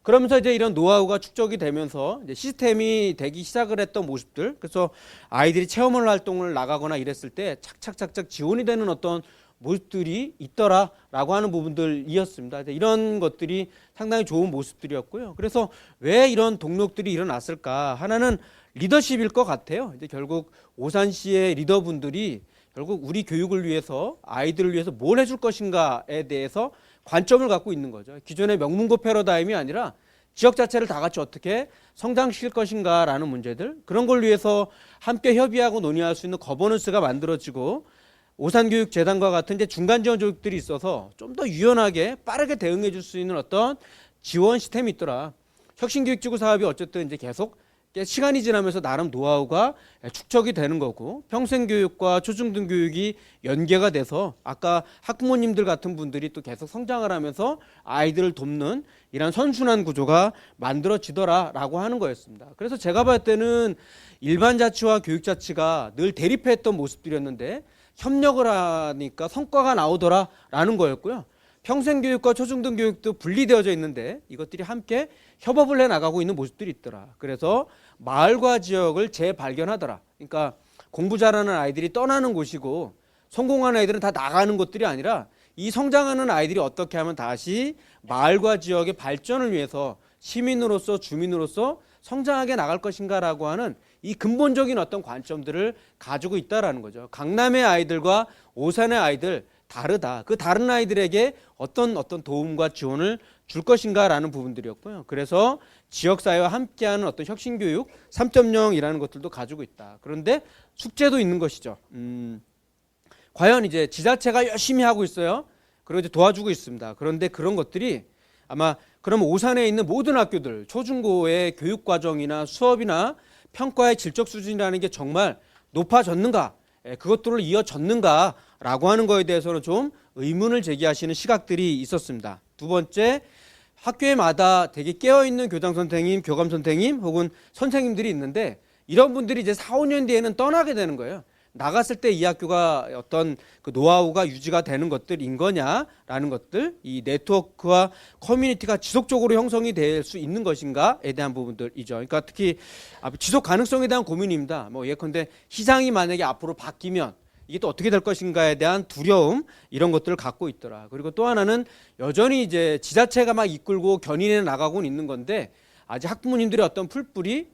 그러면서 이제 이런 노하우가 축적이 되면서 이제 시스템이 되기 시작을 했던 모습들, 그래서 아이들이 체험을 활동을 나가거나 이랬을 때 착착착착 지원이 되는 어떤 모습들이 있더라라고 하는 부분들이었습니다. 이런 것들이 상당히 좋은 모습들이었고요. 그래서 왜 이런 동력들이 일어났을까? 하나는 리더십일 것 같아요. 이제 결국 오산시의 리더분들이 결국 우리 교육을 위해서, 아이들을 위해서 뭘 해줄 것인가에 대해서 관점을 갖고 있는 거죠. 기존의 명문고 패러다임이 아니라 지역 자체를 다 같이 어떻게 성장시킬 것인가라는 문제들, 그런 걸 위해서 함께 협의하고 논의할 수 있는 거버넌스가 만들어지고, 오산교육재단과 같은 이제 중간 지원 조직들이 있어서 좀 더 유연하게 빠르게 대응해 줄 수 있는 어떤 지원 시스템이 있더라. 혁신교육지구 사업이 어쨌든 이제 계속 시간이 지나면서 나름 노하우가 축적이 되는 거고, 평생교육과 초중등교육이 연계가 돼서 아까 학부모님들 같은 분들이 또 계속 성장을 하면서 아이들을 돕는 이런 선순환 구조가 만들어지더라라고 하는 거였습니다. 그래서 제가 봤을 때는 일반 자치와 교육 자치가 늘 대립했던 모습들이었는데 협력을 하니까 성과가 나오더라라는 거였고요. 평생교육과 초중등교육도 분리되어져 있는데 이것들이 함께 협업을 해나가고 있는 모습들이 있더라. 그래서 마을과 지역을 재발견하더라. 그러니까 공부 잘하는 아이들이 떠나는 곳이고 성공하는 아이들은 다 나가는 곳들이 아니라 이 성장하는 아이들이 어떻게 하면 다시 마을과 지역의 발전을 위해서 시민으로서, 주민으로서 성장하게 나갈 것인가라고 하는 이 근본적인 어떤 관점들을 가지고 있다라는 거죠. 강남의 아이들과 오산의 아이들 다르다. 그 다른 아이들에게 어떤 도움과 지원을 줄 것인가라는 부분들이었고요. 그래서 지역사회와 함께하는 어떤 혁신교육 3.0이라는 것들도 가지고 있다. 그런데 숙제도 있는 것이죠. 과연 이제 지자체가 열심히 하고 있어요. 그리고 이제 도와주고 있습니다. 그런데 그런 것들이 아마 그럼 오산에 있는 모든 학교들 초중고의 교육 과정이나 수업이나 평가의 질적 수준이라는 게 정말 높아졌는가? 그것들을 이어졌는가라고 하는 거에 대해서는 좀 의문을 제기하시는 시각들이 있었습니다. 두 번째, 학교에마다 되게 깨어있는 교장 선생님, 교감 선생님 혹은 선생님들이 있는데 이런 분들이 이제 4, 5년 뒤에는 떠나게 되는 거예요. 나갔을 때 이 학교가 어떤 그 노하우가 유지가 되는 것들인 거냐라는 것들, 이 네트워크와 커뮤니티가 지속적으로 형성이 될 수 있는 것인가에 대한 부분들이죠. 그러니까 특히 지속 가능성에 대한 고민입니다. 뭐 예컨대 시장이 만약에 앞으로 바뀌면 이게 또 어떻게 될 것인가에 대한 두려움, 이런 것들을 갖고 있더라. 그리고 또 하나는 여전히 이제 지자체가 막 이끌고 견인해 나가고는 있는 건데 아직 학부모님들의 어떤 풀뿌리,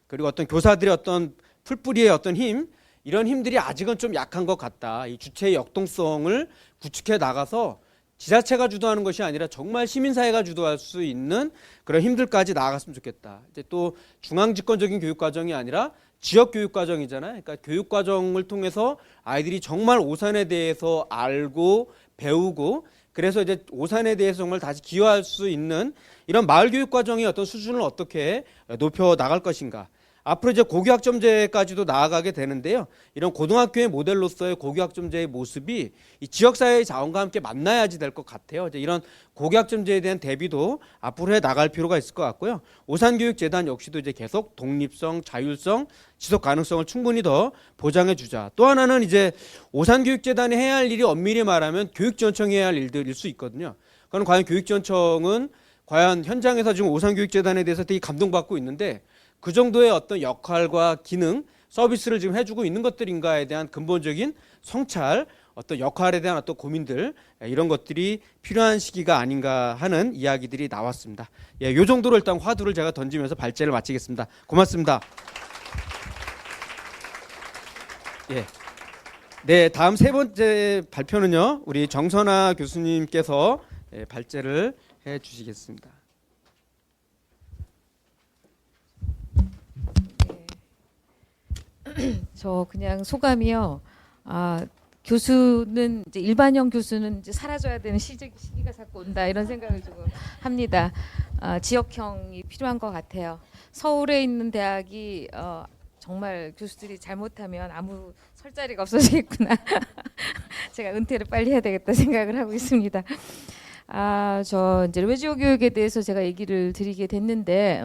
그리고 어떤 교사들의 어떤 풀뿌리의 어떤 힘, 이런 힘들이 아직은 좀 약한 것 같다. 이 주체의 역동성을 구축해 나가서 지자체가 주도하는 것이 아니라 정말 시민사회가 주도할 수 있는 그런 힘들까지 나아갔으면 좋겠다. 이제 또 중앙집권적인 교육과정이 아니라 지역교육과정이잖아요. 그러니까 교육과정을 통해서 아이들이 정말 오산에 대해서 알고 배우고, 그래서 이제 오산에 대해서 정말 다시 기여할 수 있는 이런 마을교육과정의 어떤 수준을 어떻게 높여 나갈 것인가. 앞으로 이제 고교학점제까지도 나아가게 되는데요. 이런 고등학교의 모델로서의 고교학점제의 모습이 이 지역사회의 자원과 함께 만나야지 될 것 같아요. 이제 이런 고교학점제에 대한 대비도 앞으로 해 나갈 필요가 있을 것 같고요. 오산교육재단 역시도 이제 계속 독립성, 자율성, 지속 가능성을 충분히 더 보장해 주자. 또 하나는 이제 오산교육재단이 해야 할 일이 엄밀히 말하면 교육지원청이 해야 할 일들일 수 있거든요. 그건 과연 교육지원청은 과연 현장에서 지금 오산교육재단에 대해서 되게 감동받고 있는데 그 정도의 어떤 역할과 기능, 서비스를 지금 해주고 있는 것들인가에 대한 근본적인 성찰, 어떤 역할에 대한 어떤 고민들, 이런 것들이 필요한 시기가 아닌가 하는 이야기들이 나왔습니다. 예, 요 정도로 일단 화두를 제가 던지면서 발제를 마치겠습니다. 고맙습니다. 예. 네, 다음 세 번째 발표는요, 우리 정선아 교수님께서 발제를 해 주시겠습니다. 저 그냥 소감이요. 교수는 이제 일반형 교수는 이제 사라져야 되는 시기가 자꾸 온다 이런 생각을 조금 합니다. 지역형이 필요한 것 같아요. 서울에 있는 대학이 정말 교수들이 잘못하면 아무 설 자리가 없어지겠구나. 제가 은퇴를 빨리 해야 되겠다 생각을 하고 있습니다. 저 이제 외지어 교육에 대해서 제가 얘기를 드리게 됐는데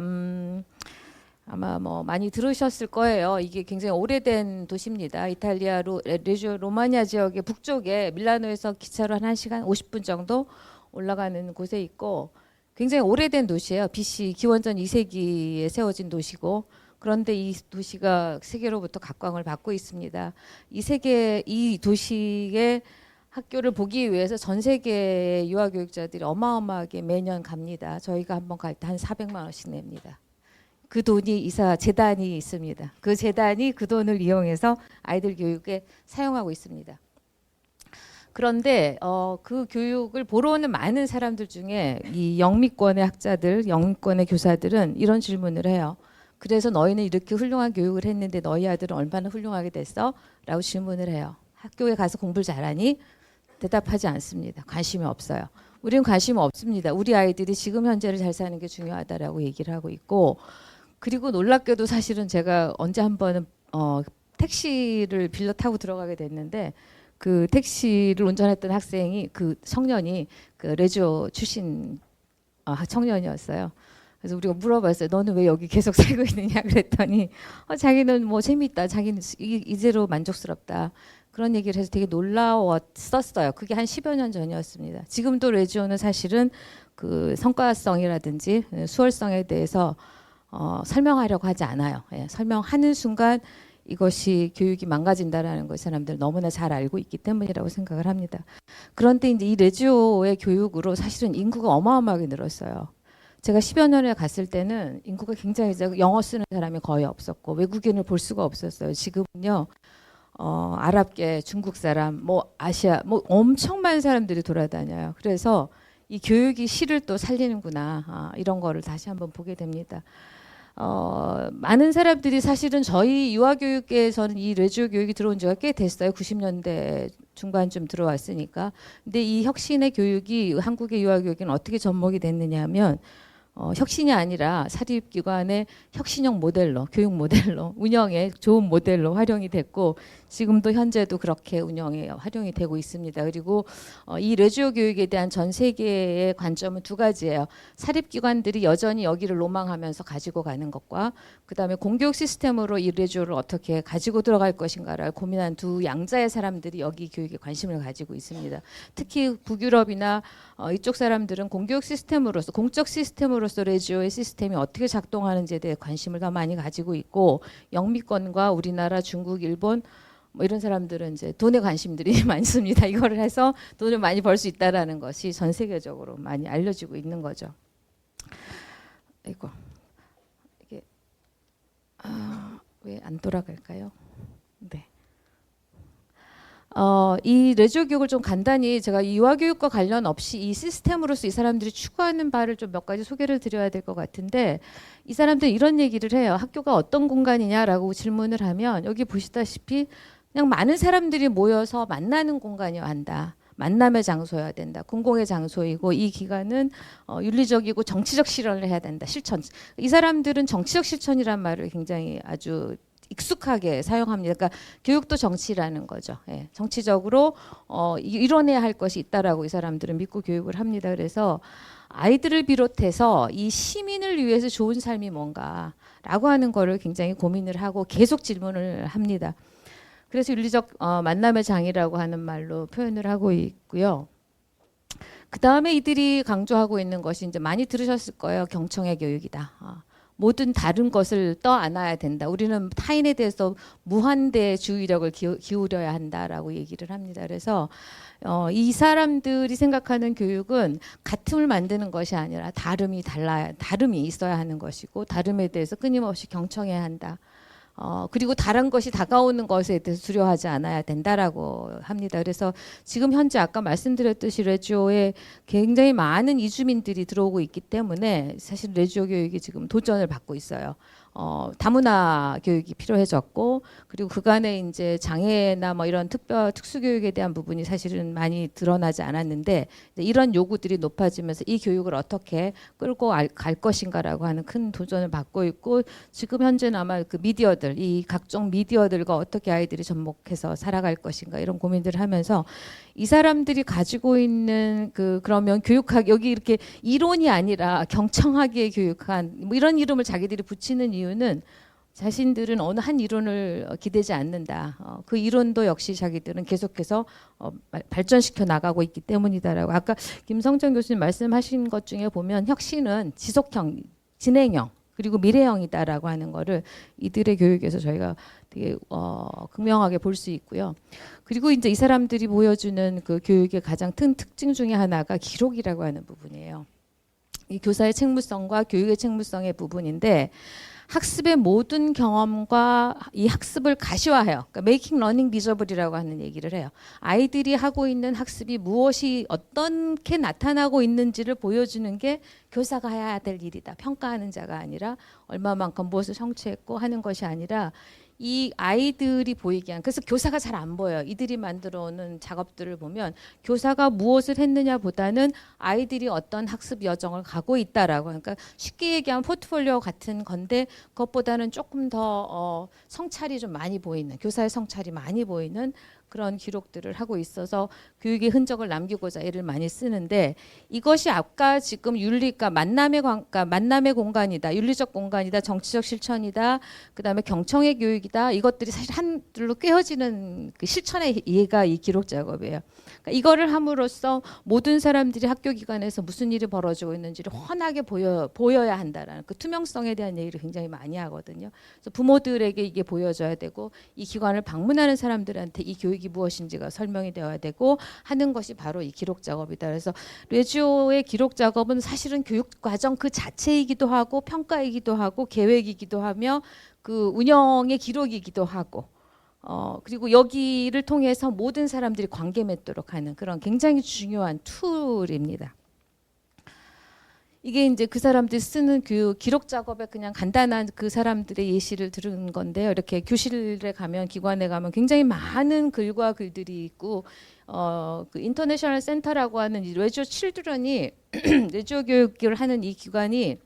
아마 뭐 많이 들으셨을 거예요. 이게 굉장히 오래된 도시입니다. 이탈리아 레지오 로마니아 지역의 북쪽에 밀라노에서 기차로 한 1시간 50분 정도 올라가는 곳에 있고 굉장히 오래된 도시예요. BC 기원전 2세기에 세워진 도시고 그런데 이 도시가 세계로부터 각광을 받고 있습니다. 이 도시의 학교를 보기 위해서 전 세계의 유아교육자들이 어마어마하게 매년 갑니다. 저희가 한번 갈 때 한 400만 원씩 냅니다. 그 돈이 재단이 있습니다. 그 재단이 그 돈을 이용해서 아이들 교육에 사용하고 있습니다. 그런데 그 교육을 보러 오는 많은 사람들 중에 이 영미권의 학자들, 영미권의 교사들은 이런 질문을 해요. 그래서 너희는 이렇게 훌륭한 교육을 했는데 너희 아들은 얼마나 훌륭하게 됐어? 라고 질문을 해요. 학교에 가서 공부를 잘하니? 대답하지 않습니다. 관심이 없어요. 우리는 관심 없습니다. 우리 아이들이 지금 현재를 잘 사는 게 중요하다라고 얘기를 하고 있고 그리고 놀랍게도 사실은 제가 언제 한 번은 택시를 빌려 타고 들어가게 됐는데 그 택시를 운전했던 학생이 그 청년이 그 레지오 출신 청년이었어요. 그래서 우리가 물어봤어요. 너는 왜 여기 계속 살고 있느냐 그랬더니 자기는 뭐 재밌다. 자기는 이대로 만족스럽다. 그런 얘기를 해서 되게 놀라웠었어요. 그게 한 10여 년 전이었습니다. 지금도 레지오는 사실은 그 성과성이라든지 수월성에 대해서 설명하려고 하지 않아요. 예, 설명하는 순간 이것이 교육이 망가진다라는 걸 사람들 너무나 잘 알고 있기 때문이라고 생각을 합니다. 그런데 이제 이 레지오의 교육으로 사실은 인구가 어마어마하게 늘었어요. 제가 10여 년에 갔을 때는 인구가 굉장히 영어 쓰는 사람이 거의 없었고 외국인을 볼 수가 없었어요. 지금은요. 아랍계, 중국 사람, 뭐 아시아, 뭐 엄청 많은 사람들이 돌아다녀요. 그래서 이 교육이 시를 또 살리는구나 이런 거를 다시 한번 보게 됩니다. 많은 사람들이 사실은 저희 유아교육계에서는 이 레지오 교육이 들어온 지가 꽤 됐어요. 90년대 중반쯤 들어왔으니까. 근데 이 혁신의 교육이 한국의 유아교육에는 어떻게 접목이 됐느냐 하면 혁신이 아니라 사립기관의 혁신형 모델로, 교육 모델로, 운영의 좋은 모델로 활용이 됐고 지금도 현재도 그렇게 활용이 되고 있습니다. 그리고 이 레지오 교육에 대한 전 세계의 관점은 두 가지예요. 사립기관들이 여전히 여기를 로망하면서 가지고 가는 것과 그다음에 공교육 시스템으로 이 레지오를 어떻게 가지고 들어갈 것인가를 고민한 두 양자의 사람들이 여기 교육에 관심을 가지고 있습니다. 특히 북유럽이나 이쪽 사람들은 공교육 시스템으로서 공적 시스템으로서 레지오의 시스템이 어떻게 작동하는지에 대해 관심을 더 많이 가지고 있고 영미권과 우리나라, 중국, 일본 뭐 이런 사람들은 이제 돈에 관심들이 많습니다. 이거를 해서 돈을 많이 벌 수 있다라는 것이 전 세계적으로 많이 알려지고 있는 거죠. 이거 이게 왜 안 돌아갈까요? 네. 이 레지오 교육을 좀 간단히 제가 유아교육과 관련 없이 이 시스템으로서 이 사람들이 추구하는 바를 좀 몇 가지 소개를 드려야 될 것 같은데 이 사람들이 이런 얘기를 해요. 학교가 어떤 공간이냐라고 질문을 하면 여기 보시다시피 그냥 많은 사람들이 모여서 만나는 공간이어야 한다. 만남의 장소여야 된다. 공공의 장소이고 이 기관은 윤리적이고 정치적 실현을 해야 된다. 실천. 이 사람들은 정치적 실천이란 말을 굉장히 아주 익숙하게 사용합니다. 그러니까 교육도 정치라는 거죠. 예, 정치적으로 이뤄내야 할 것이 있다라고 이 사람들은 믿고 교육을 합니다. 그래서 아이들을 비롯해서 이 시민을 위해서 좋은 삶이 뭔가라고 하는 거를 굉장히 고민을 하고 계속 질문을 합니다. 그래서 윤리적 만남의 장이라고 하는 말로 표현을 하고 있고요. 그 다음에 이들이 강조하고 있는 것이 이제 많이 들으셨을 거예요. 경청의 교육이다. 모든 다른 것을 떠안아야 된다. 우리는 타인에 대해서 무한대의 주의력을 기울여야 한다라고 얘기를 합니다. 그래서 이 사람들이 생각하는 교육은 같음을 만드는 것이 아니라 다름이 있어야 하는 것이고 다름에 대해서 끊임없이 경청해야 한다. 그리고 다른 것이 다가오는 것에 대해서 두려워하지 않아야 된다라고 합니다. 그래서 지금 현재 아까 말씀드렸듯이 레지오에 굉장히 많은 이주민들이 들어오고 있기 때문에 사실 레지오 교육이 지금 도전을 받고 있어요. 다문화 교육이 필요해졌고, 그리고 그간에 이제 장애나 뭐 이런 특수 교육에 대한 부분이 사실은 많이 드러나지 않았는데, 이런 요구들이 높아지면서 이 교육을 어떻게 끌고 갈 것인가라고 하는 큰 도전을 받고 있고, 지금 현재는 아마 그 미디어들, 이 각종 미디어들과 어떻게 아이들이 접목해서 살아갈 것인가 이런 고민들을 하면서, 이 사람들이 가지고 있는 그러면 여기 이렇게 이론이 아니라 경청하게 교육한 뭐 이런 이름을 자기들이 붙이는 이유는, 자신들은 어느 한 이론을 기대지 않는다. 그 이론도 역시 자기들은 계속해서 발전시켜 나가고 있기 때문이다라고. 아까 김성정 교수님 말씀하신 것 중에 보면 혁신은 지속형, 진행형, 그리고 미래형이다라고 하는 거를 이들의 교육에서 저희가 되게 극명하게 볼 수 있고요. 그리고 이제 이 사람들이 보여주는 그 교육의 가장 큰 특징 중에 하나가 기록이라고 하는 부분이에요. 이 교사의 책무성과 교육의 책무성의 부분인데, 학습의 모든 경험과 이 학습을 가시화해요. 그러니까 making learning visible이라고 하는 얘기를 해요. 아이들이 하고 있는 학습이 무엇이 어떻게 나타나고 있는지를 보여주는 게 교사가 해야 될 일이다. 평가하는 자가 아니라 얼마만큼 무엇을 성취했고 하는 것이 아니라 이 아이들이 보이게 한, 그래서 교사가 잘 안 보여요. 이들이 만들어 오는 작업들을 보면 교사가 무엇을 했느냐보다는 아이들이 어떤 학습 여정을 가고 있다라고. 그러니까 쉽게 얘기하면 포트폴리오 같은 건데, 그것보다는 조금 더 성찰이 좀 많이 보이는, 교사의 성찰이 많이 보이는 그런 기록들을 하고 있어서 교육의 흔적을 남기고자 애를 많이 쓰는데, 이것이 아까 지금 윤리가 만남의 공간이다, 윤리적 공간이다, 정치적 실천이다, 그다음에 경청의 교육이다, 이것들이 사실 한둘로 꿰어지는 그 실천의 이해가 이 기록 작업이에요. 그러니까 이거를 함으로써 모든 사람들이 학교 기관에서 무슨 일이 벌어지고 있는지를 훤하게 보여야 한다라는 그 투명성에 대한 얘기를 굉장히 많이 하거든요. 그래서 부모들에게 이게 보여져야 되고, 이 기관을 방문하는 사람들한테 이 교육이 무엇인지가 설명이 되어야 되고 하는 것이 바로 이 기록 작업이다. 그래서 레지오의 기록 작업은 사실은 교육 과정 그 자체이기도 하고, 평가이기도 하고, 계획이기도 하며, 그 운영의 기록이기도 하고, 그리고 여기를 통해서 모든 사람들이 관계 맺도록 하는 그런 굉장히 중요한 툴입니다. 이게 이제 그 사람들이 쓰는 기록 작업에 그냥 간단한 그 사람들의 예시를 들은 건데요. 이렇게 교실에 가면, 기관에 가면 굉장히 많은 글과 글들이 있고, 그 인터내셔널 센터라고 하는 이 레지오 칠드런이 레지오 교육을 하는 이 기관이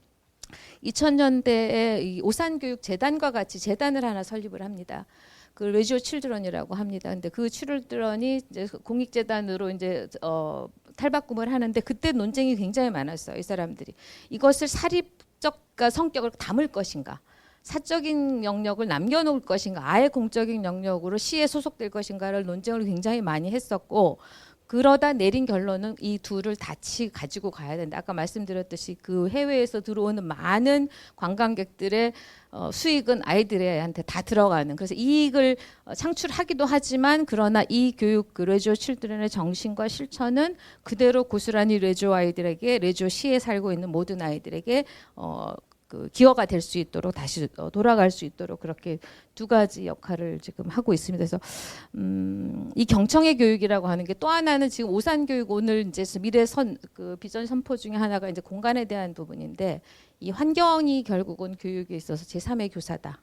2000년대에 이 오산교육재단과 같이 재단을 하나 설립을 합니다. 그 레지오 칠드런이라고 합니다. 근데 그 칠드런이 이제 공익재단으로 이제 탈바꿈을 하는데, 그때 논쟁이 굉장히 많았어요. 이 사람들이 이것을 사립적 성격을 담을 것인가, 사적인 영역을 남겨놓을 것인가, 아예 공적인 영역으로 시에 소속될 것인가를 논쟁을 굉장히 많이 했었고, 그러다 내린 결론은 이 둘을 같이 가지고 가야 된다. 아까 말씀드렸듯이 그 해외에서 들어오는 많은 관광객들의 수익은 아이들한테 다 들어가는, 그래서 이익을 창출하기도 하지만, 그러나 이 교육, 그 레지오 칠드런의 정신과 실천은 그대로 고스란히 레지오 아이들에게, 레지오 시에 살고 있는 모든 아이들에게 그 기여가 될 수 있도록, 다시 돌아갈 수 있도록 그렇게 두 가지 역할을 지금 하고 있습니다. 그래서 이 경청의 교육이라고 하는 게 또 하나는 지금 오산 교육, 오늘 이제 미래 그 비전 선포 중에 하나가 이제 공간에 대한 부분인데, 이 환경이 결국은 교육에 있어서 제3의 교사다.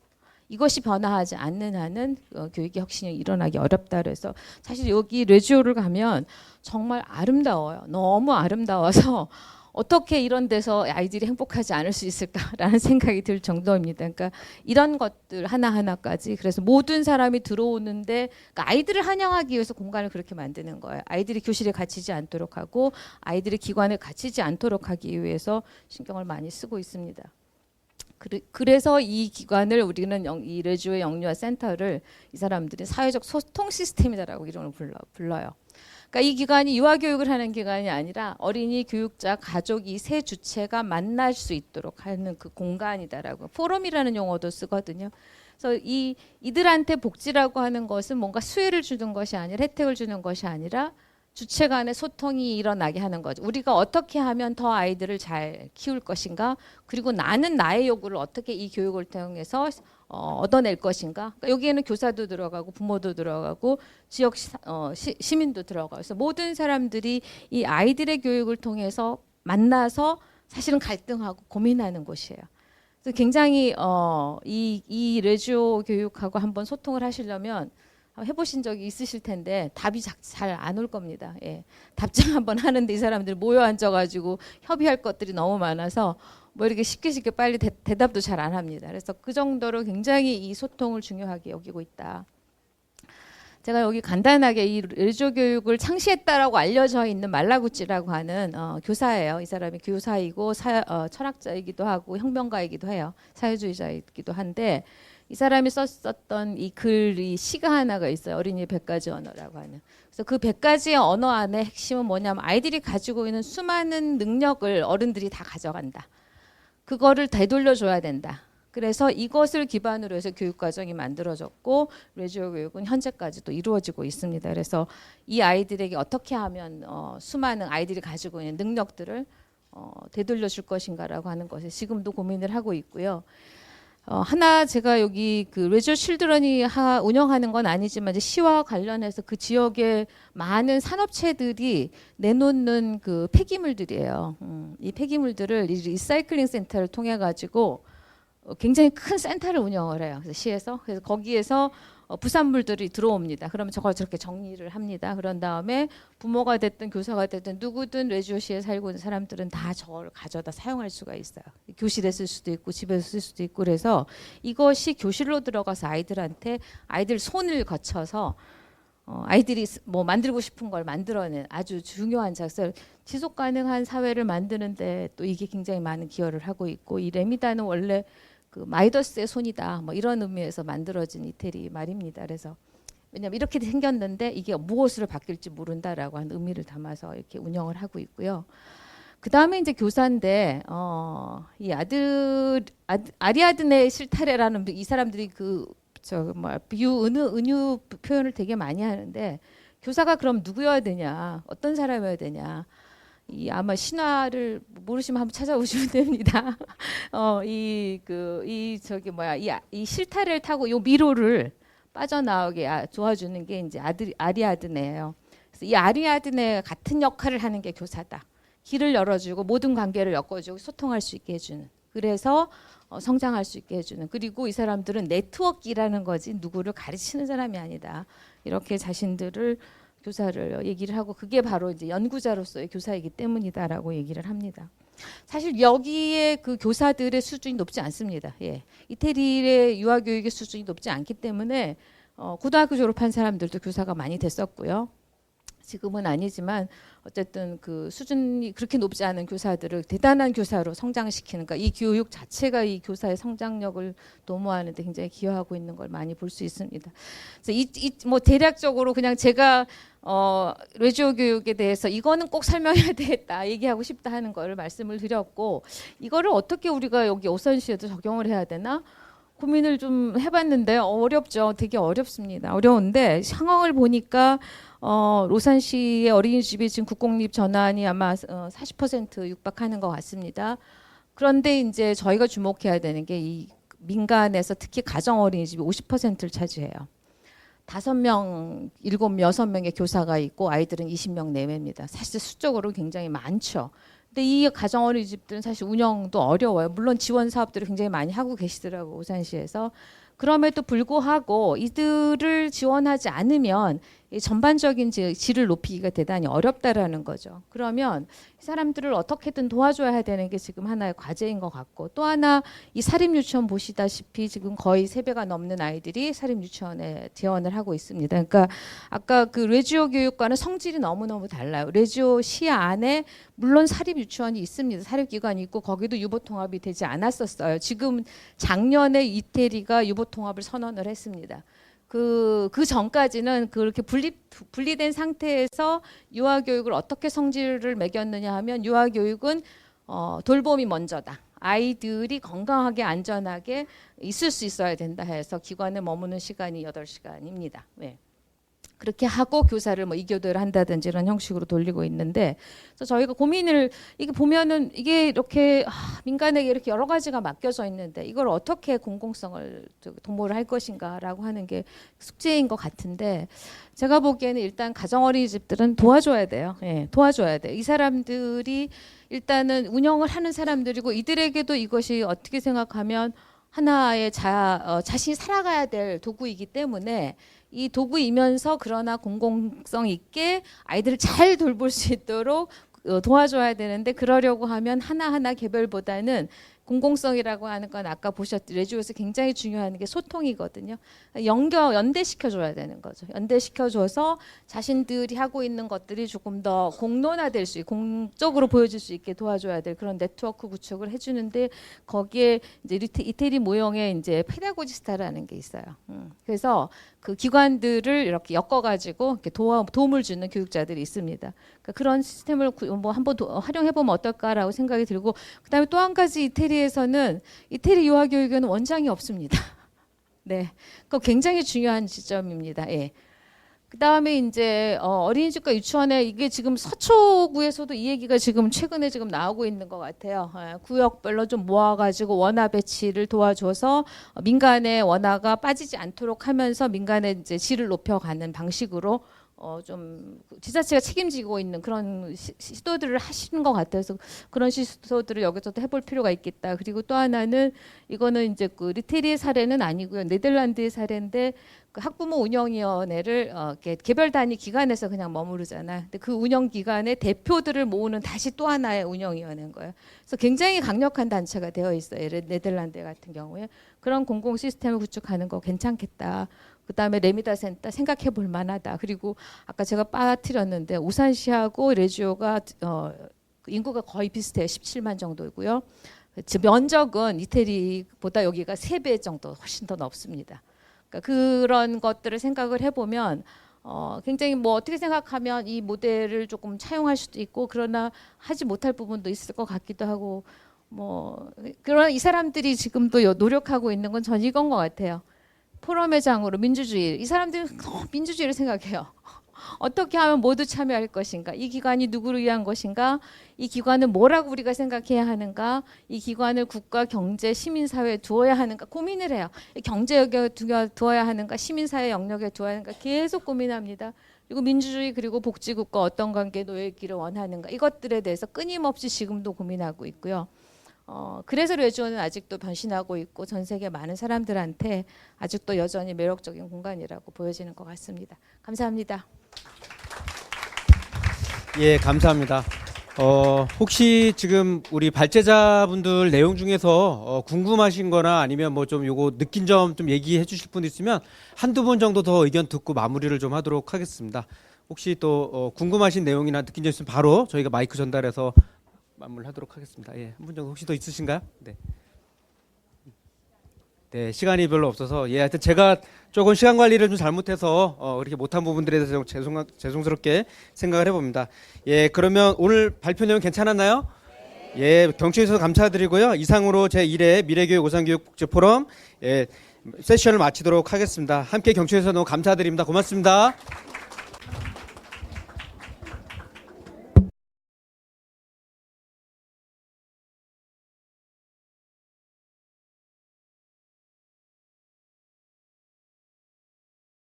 이것이 변화하지 않는 한은 교육의 혁신이 일어나기 어렵다. 그래서 사실 여기 레지오를 가면 정말 아름다워요. 너무 아름다워서 어떻게 이런 데서 아이들이 행복하지 않을 수 있을까라는 생각이 들 정도입니다. 그러니까 이런 것들 하나하나까지, 그래서 모든 사람이 들어오는데, 그러니까 아이들을 환영하기 위해서 공간을 그렇게 만드는 거예요. 아이들이 교실에 갇히지 않도록 하고, 아이들이 기관에 갇히지 않도록 하기 위해서 신경을 많이 쓰고 있습니다. 그래서 이 기관을 우리는 이 레지오의 영유아 센터를 이 사람들이 사회적 소통 시스템이다라고 이름을 불러요. 그러니까 이 기관이 유아교육을 하는 기관이 아니라 어린이, 교육자, 가족 이 세 주체가 만날 수 있도록 하는 그 공간이다라고, 포럼이라는 용어도 쓰거든요. 그래서 이들한테 복지라고 하는 것은 뭔가 수혜를 주는 것이 아니라, 혜택을 주는 것이 아니라 주체 간의 소통이 일어나게 하는 거죠. 우리가 어떻게 하면 더 아이들을 잘 키울 것인가, 그리고 나는 나의 요구를 어떻게 이 교육을 통해서 얻어낼 것인가. 그러니까 여기에는 교사도 들어가고, 부모도 들어가고, 지역 시민도 들어가고, 그래서 모든 사람들이 이 아이들의 교육을 통해서 만나서 사실은 갈등하고 고민하는 곳이에요. 그래서 굉장히 이 레지오 교육하고 한번 소통을 하시려면 해보신 적이 있으실 텐데 답이 잘 안 올 겁니다. 예. 답장 한번 하는데 이 사람들이 모여 앉아가지고 협의할 것들이 너무 많아서 뭐 이렇게 쉽게 빨리 대답도 잘 안 합니다. 그래서 그 정도로 굉장히 이 소통을 중요하게 여기고 있다. 제가 여기 간단하게 이 레지오 교육을 창시했다라고 알려져 있는 말라구찌라고 하는 교사예요. 이 사람이 교사이고 철학자이기도 하고 혁명가이기도 해요. 사회주의자이기도 한데 이 사람이 썼던 이 글이 시가 하나가 있어요. 어린이 100가지 언어라고 하는. 그래서 그 100가지의 언어 안에 핵심은 뭐냐면 아이들이 가지고 있는 수많은 능력을 어른들이 다 가져간다. 그거를 되돌려줘야 된다. 그래서 이것을 기반으로 해서 교육과정이 만들어졌고 레지오 교육은 현재까지도 이루어지고 있습니다. 그래서 이 아이들에게 어떻게 하면 수많은 아이들이 가지고 있는 능력들을 되돌려줄 것인가라고 하는 것에 지금도 고민을 하고 있고요. 하나 제가 여기 그 레지오 칠드런이 운영하는 건 아니지만 이제 시와 관련해서 그 지역의 많은 산업체들이 내놓는 그 폐기물들이에요. 이 폐기물들을 이 리사이클링 센터를 통해 가지고 굉장히 큰 센터를 운영을 해요. 그래서 시에서 그래서 거기에서 부산물들이 들어옵니다. 그러면 저걸 저렇게 정리를 합니다. 그런 다음에 부모가 됐든 교사가 됐든 누구든 레지오시에 살고 있는 사람들은 다 저걸 가져다 사용할 수가 있어요. 교실에 쓸 수도 있고 집에서 쓸 수도 있고 그래서 이것이 교실로 들어가서 아이들한테 아이들 손을 거쳐서 아이들이 뭐 만들고 싶은 걸 만들어낸 아주 중요한 작설 지속 가능한 사회를 만드는데 또 이게 굉장히 많은 기여를 하고 있고 이 레미다는 원래 그 마이더스의 손이다 뭐 이런 의미에서 만들어진 이태리 말입니다. 그래서 왜냐하면 이렇게 생겼는데 이게 무엇으로 바뀔지 모른다라고 하는 의미를 담아서 이렇게 운영을 하고 있고요. 그 다음에 이제 교사인데 이 아리아드네 실타래라는 이 사람들이 비유 은유 표현을 되게 많이 하는데 교사가 그럼 누구여야 되냐 어떤 사람이어야 되냐 아마 신화를 모르시면 한번 찾아보시면 됩니다. 이 실타래를 타고 이 미로를 빠져나오게 도와주는 게 이제 아리아드네예요. 그래서 이 아리아드네 같은 역할을 하는 게 교사다. 길을 열어주고 모든 관계를 엮어주고 소통할 수 있게 해주는. 그래서 성장할 수 있게 해주는. 그리고 이 사람들은 네트워크라는 거지 누구를 가르치는 사람이 아니다. 이렇게 자신들을 교사를 얘기를 하고 그게 바로 이제 연구자로서의 교사이기 때문이다라고 얘기를 합니다. 사실 여기에 그 교사들의 수준이 높지 않습니다. 예. 이태리의 유아 교육의 수준이 높지 않기 때문에 고등학교 졸업한 사람들도 교사가 많이 됐었고요. 지금은 아니지만 어쨌든 그 수준이 그렇게 높지 않은 교사들을 대단한 교사로 성장시키는 그러니까 이 교육 자체가 이 교사의 성장력을 도모하는 데 굉장히 기여하고 있는 걸 많이 볼 수 있습니다. 그래서 뭐 대략적으로 그냥 제가 레지오 교육에 대해서 이거는 꼭 설명해야 되겠다 얘기하고 싶다 하는 거를 말씀을 드렸고 이거를 어떻게 우리가 여기 오산시에도 적용을 해야 되나 고민을 좀 해봤는데 어렵죠. 되게 어렵습니다. 어려운데 상황을 보니까 로산시의 어린이집이 지금 국공립 전환이 아마 40% 육박하는 것 같습니다. 그런데 이제 저희가 주목해야 되는 게 이 민간에서 특히 가정 어린이집이 50%를 차지해요. 5명, 7명, 6명의 교사가 있고 아이들은 20명 내외입니다. 사실 수적으로 굉장히 많죠. 근데 이 가정 어린이집들은 사실 운영도 어려워요. 물론 지원 사업들을 굉장히 많이 하고 계시더라고요. 오산시에서. 그럼에도 불구하고 이들을 지원하지 않으면 이 전반적인 질을 높이기가 대단히 어렵다라는 거죠. 그러면 이 사람들을 어떻게든 도와줘야 되는 게 지금 하나의 과제인 것 같고 또 하나 이 사립유치원 보시다시피 지금 거의 3배가 넘는 아이들이 사립유치원에 재원을 하고 있습니다. 그러니까 아까 그 레지오 교육과는 성질이 너무너무 달라요. 레지오 시 안에 물론 사립유치원이 있습니다. 사립기관이 있고 거기도 유보통합이 되지 않았었어요. 지금 작년에 이태리가 유보통합을 선언을 했습니다. 그 전까지는 그렇게 분리된 상태에서 유아교육을 어떻게 성질을 매겼느냐 하면 유아교육은 돌봄이 먼저다. 아이들이 건강하게 안전하게 있을 수 있어야 된다 해서 기관에 머무는 시간이 8시간입니다. 네. 그렇게 하고 교사를 뭐 2교대를 한다든지 이런 형식으로 돌리고 있는데, 그래서 저희가 고민을, 이게 보면은 이게 이렇게 민간에게 이렇게 여러 가지가 맡겨져 있는데 이걸 어떻게 공공성을 도모를 할 것인가라고 하는 게 숙제인 것 같은데, 제가 보기에는 일단 가정 어린이집들은 도와줘야 돼요. 예, 도와줘야 돼요. 이 사람들이 일단은 운영을 하는 사람들이고, 이들에게도 이것이 어떻게 생각하면 하나의 자신이 살아가야 될 도구이기 때문에, 이 도구이면서 그러나 공공성 있게 아이들을 잘 돌볼 수 있도록 도와줘야 되는데, 그러려고 하면 하나하나 개별보다는 공공성이라고 하는 건 아까 보셨듯이 레지오에서 굉장히 중요한 게 소통이거든요. 연대시켜줘야 되는 거죠. 연대시켜줘서 자신들이 하고 있는 것들이 조금 더 공론화될 수 있고 공적으로 보여질 수 있게 도와줘야 될 그런 네트워크 구축을 해주는데, 거기에 이제 이태리 모형의 이제 페다고지스타라는 게 있어요. 그래서 그 기관들을 이렇게 엮어가지고 이렇게 도움을 주는 교육자들이 있습니다. 그러니까 그런 시스템을 뭐 한번 활용해보면 어떨까라고 생각이 들고, 그다음에 또 한 가지 이태리에서는 이태리 유아교육에는 원장이 없습니다. 네, 그거 굉장히 중요한 지점입니다. 예. 그다음에 이제 어린이집과 유치원에 이게 지금 서초구에서도 이 얘기가 지금 최근에 지금 나오고 있는 것 같아요. 구역별로 좀 모아가지고 원화 배치를 도와줘서 민간의 원화가 빠지지 않도록 하면서 민간의 이제 질을 높여가는 방식으로 좀 지자체가 책임지고 있는 그런 시도들을 하시는 것 같아서, 그런 시도들을 여기서도 해볼 필요가 있겠다. 그리고 또 하나는 이거는 이제 그 이태리의 사례는 아니고요, 네덜란드의 사례인데, 그 학부모 운영위원회를 이렇게 개별 단위 기관에서 그냥 머무르잖아요. 근데 그 운영 기관의 대표들을 모으는 다시 또 하나의 운영위원회인 거예요. 그래서 굉장히 강력한 단체가 되어 있어요. 네덜란드 같은 경우에 그런 공공 시스템을 구축하는 거 괜찮겠다. 그다음에 레미다 센터 생각해 볼 만하다. 그리고 아까 제가 빠뜨렸는데 오산시하고 레지오가 인구가 거의 비슷해요. 17만 정도이고요. 면적은 이태리보다 여기가 3배 정도 훨씬 더 넓습니다. 그러니까 그런 것들을 생각을 해보면 굉장히 뭐 어떻게 생각하면 이 모델을 조금 차용할 수도 있고, 그러나 하지 못할 부분도 있을 것 같기도 하고, 뭐 그런 이 사람들이 지금도 노력하고 있는 건 전 이건 것 같아요. 포럼의 장으로 민주주의. 이 사람들은 민주주의를 생각해요. 어떻게 하면 모두 참여할 것인가? 이 기관이 누구를 위한 것인가? 이 기관은 뭐라고 우리가 생각해야 하는가? 이 기관을 국가, 경제, 시민사회에 두어야 하는가? 고민을 해요. 경제 영역에 두어야 하는가? 시민사회 영역에 두어야 하는가? 계속 고민합니다. 그리고 민주주의, 그리고 복지국가 어떤 관계 놓여있기를 원하는가? 이것들에 대해서 끊임없이 지금도 고민하고 있고요. 그래서 레지오는 아직도 변신하고 있고 전 세계 많은 사람들한테 아직도 여전히 매력적인 공간이라고 보여지는 것 같습니다. 감사합니다. 예, 감사합니다. 혹시 지금 우리 발제자분들 내용 중에서 궁금하신 거나 아니면 뭐 좀 요거 느낀 점 좀 얘기해 주실 분 있으면 한두 분 정도 더 의견 듣고 마무리를 좀 하도록 하겠습니다. 혹시 또 궁금하신 내용이나 느낀 점 있으면 바로 저희가 마이크 전달해서 마무리하도록 하겠습니다. 예, 한 분 정도 혹시 더 있으신가요? 네. 네, 시간이 별로 없어서 하여튼 제가 조금 시간 관리를 좀 잘못해서 그렇게 못한 부분들에 대해서 죄송스럽게 생각을 해봅니다. 예, 그러면 오늘 발표 내용 괜찮았나요? 예, 경청해 주셔서 감사드리고요. 이상으로 제1회 미래교육 오산교육 국제포럼 세션을 마치도록 하겠습니다. 함께 경청해 주셔서 너무 감사드립니다. 고맙습니다.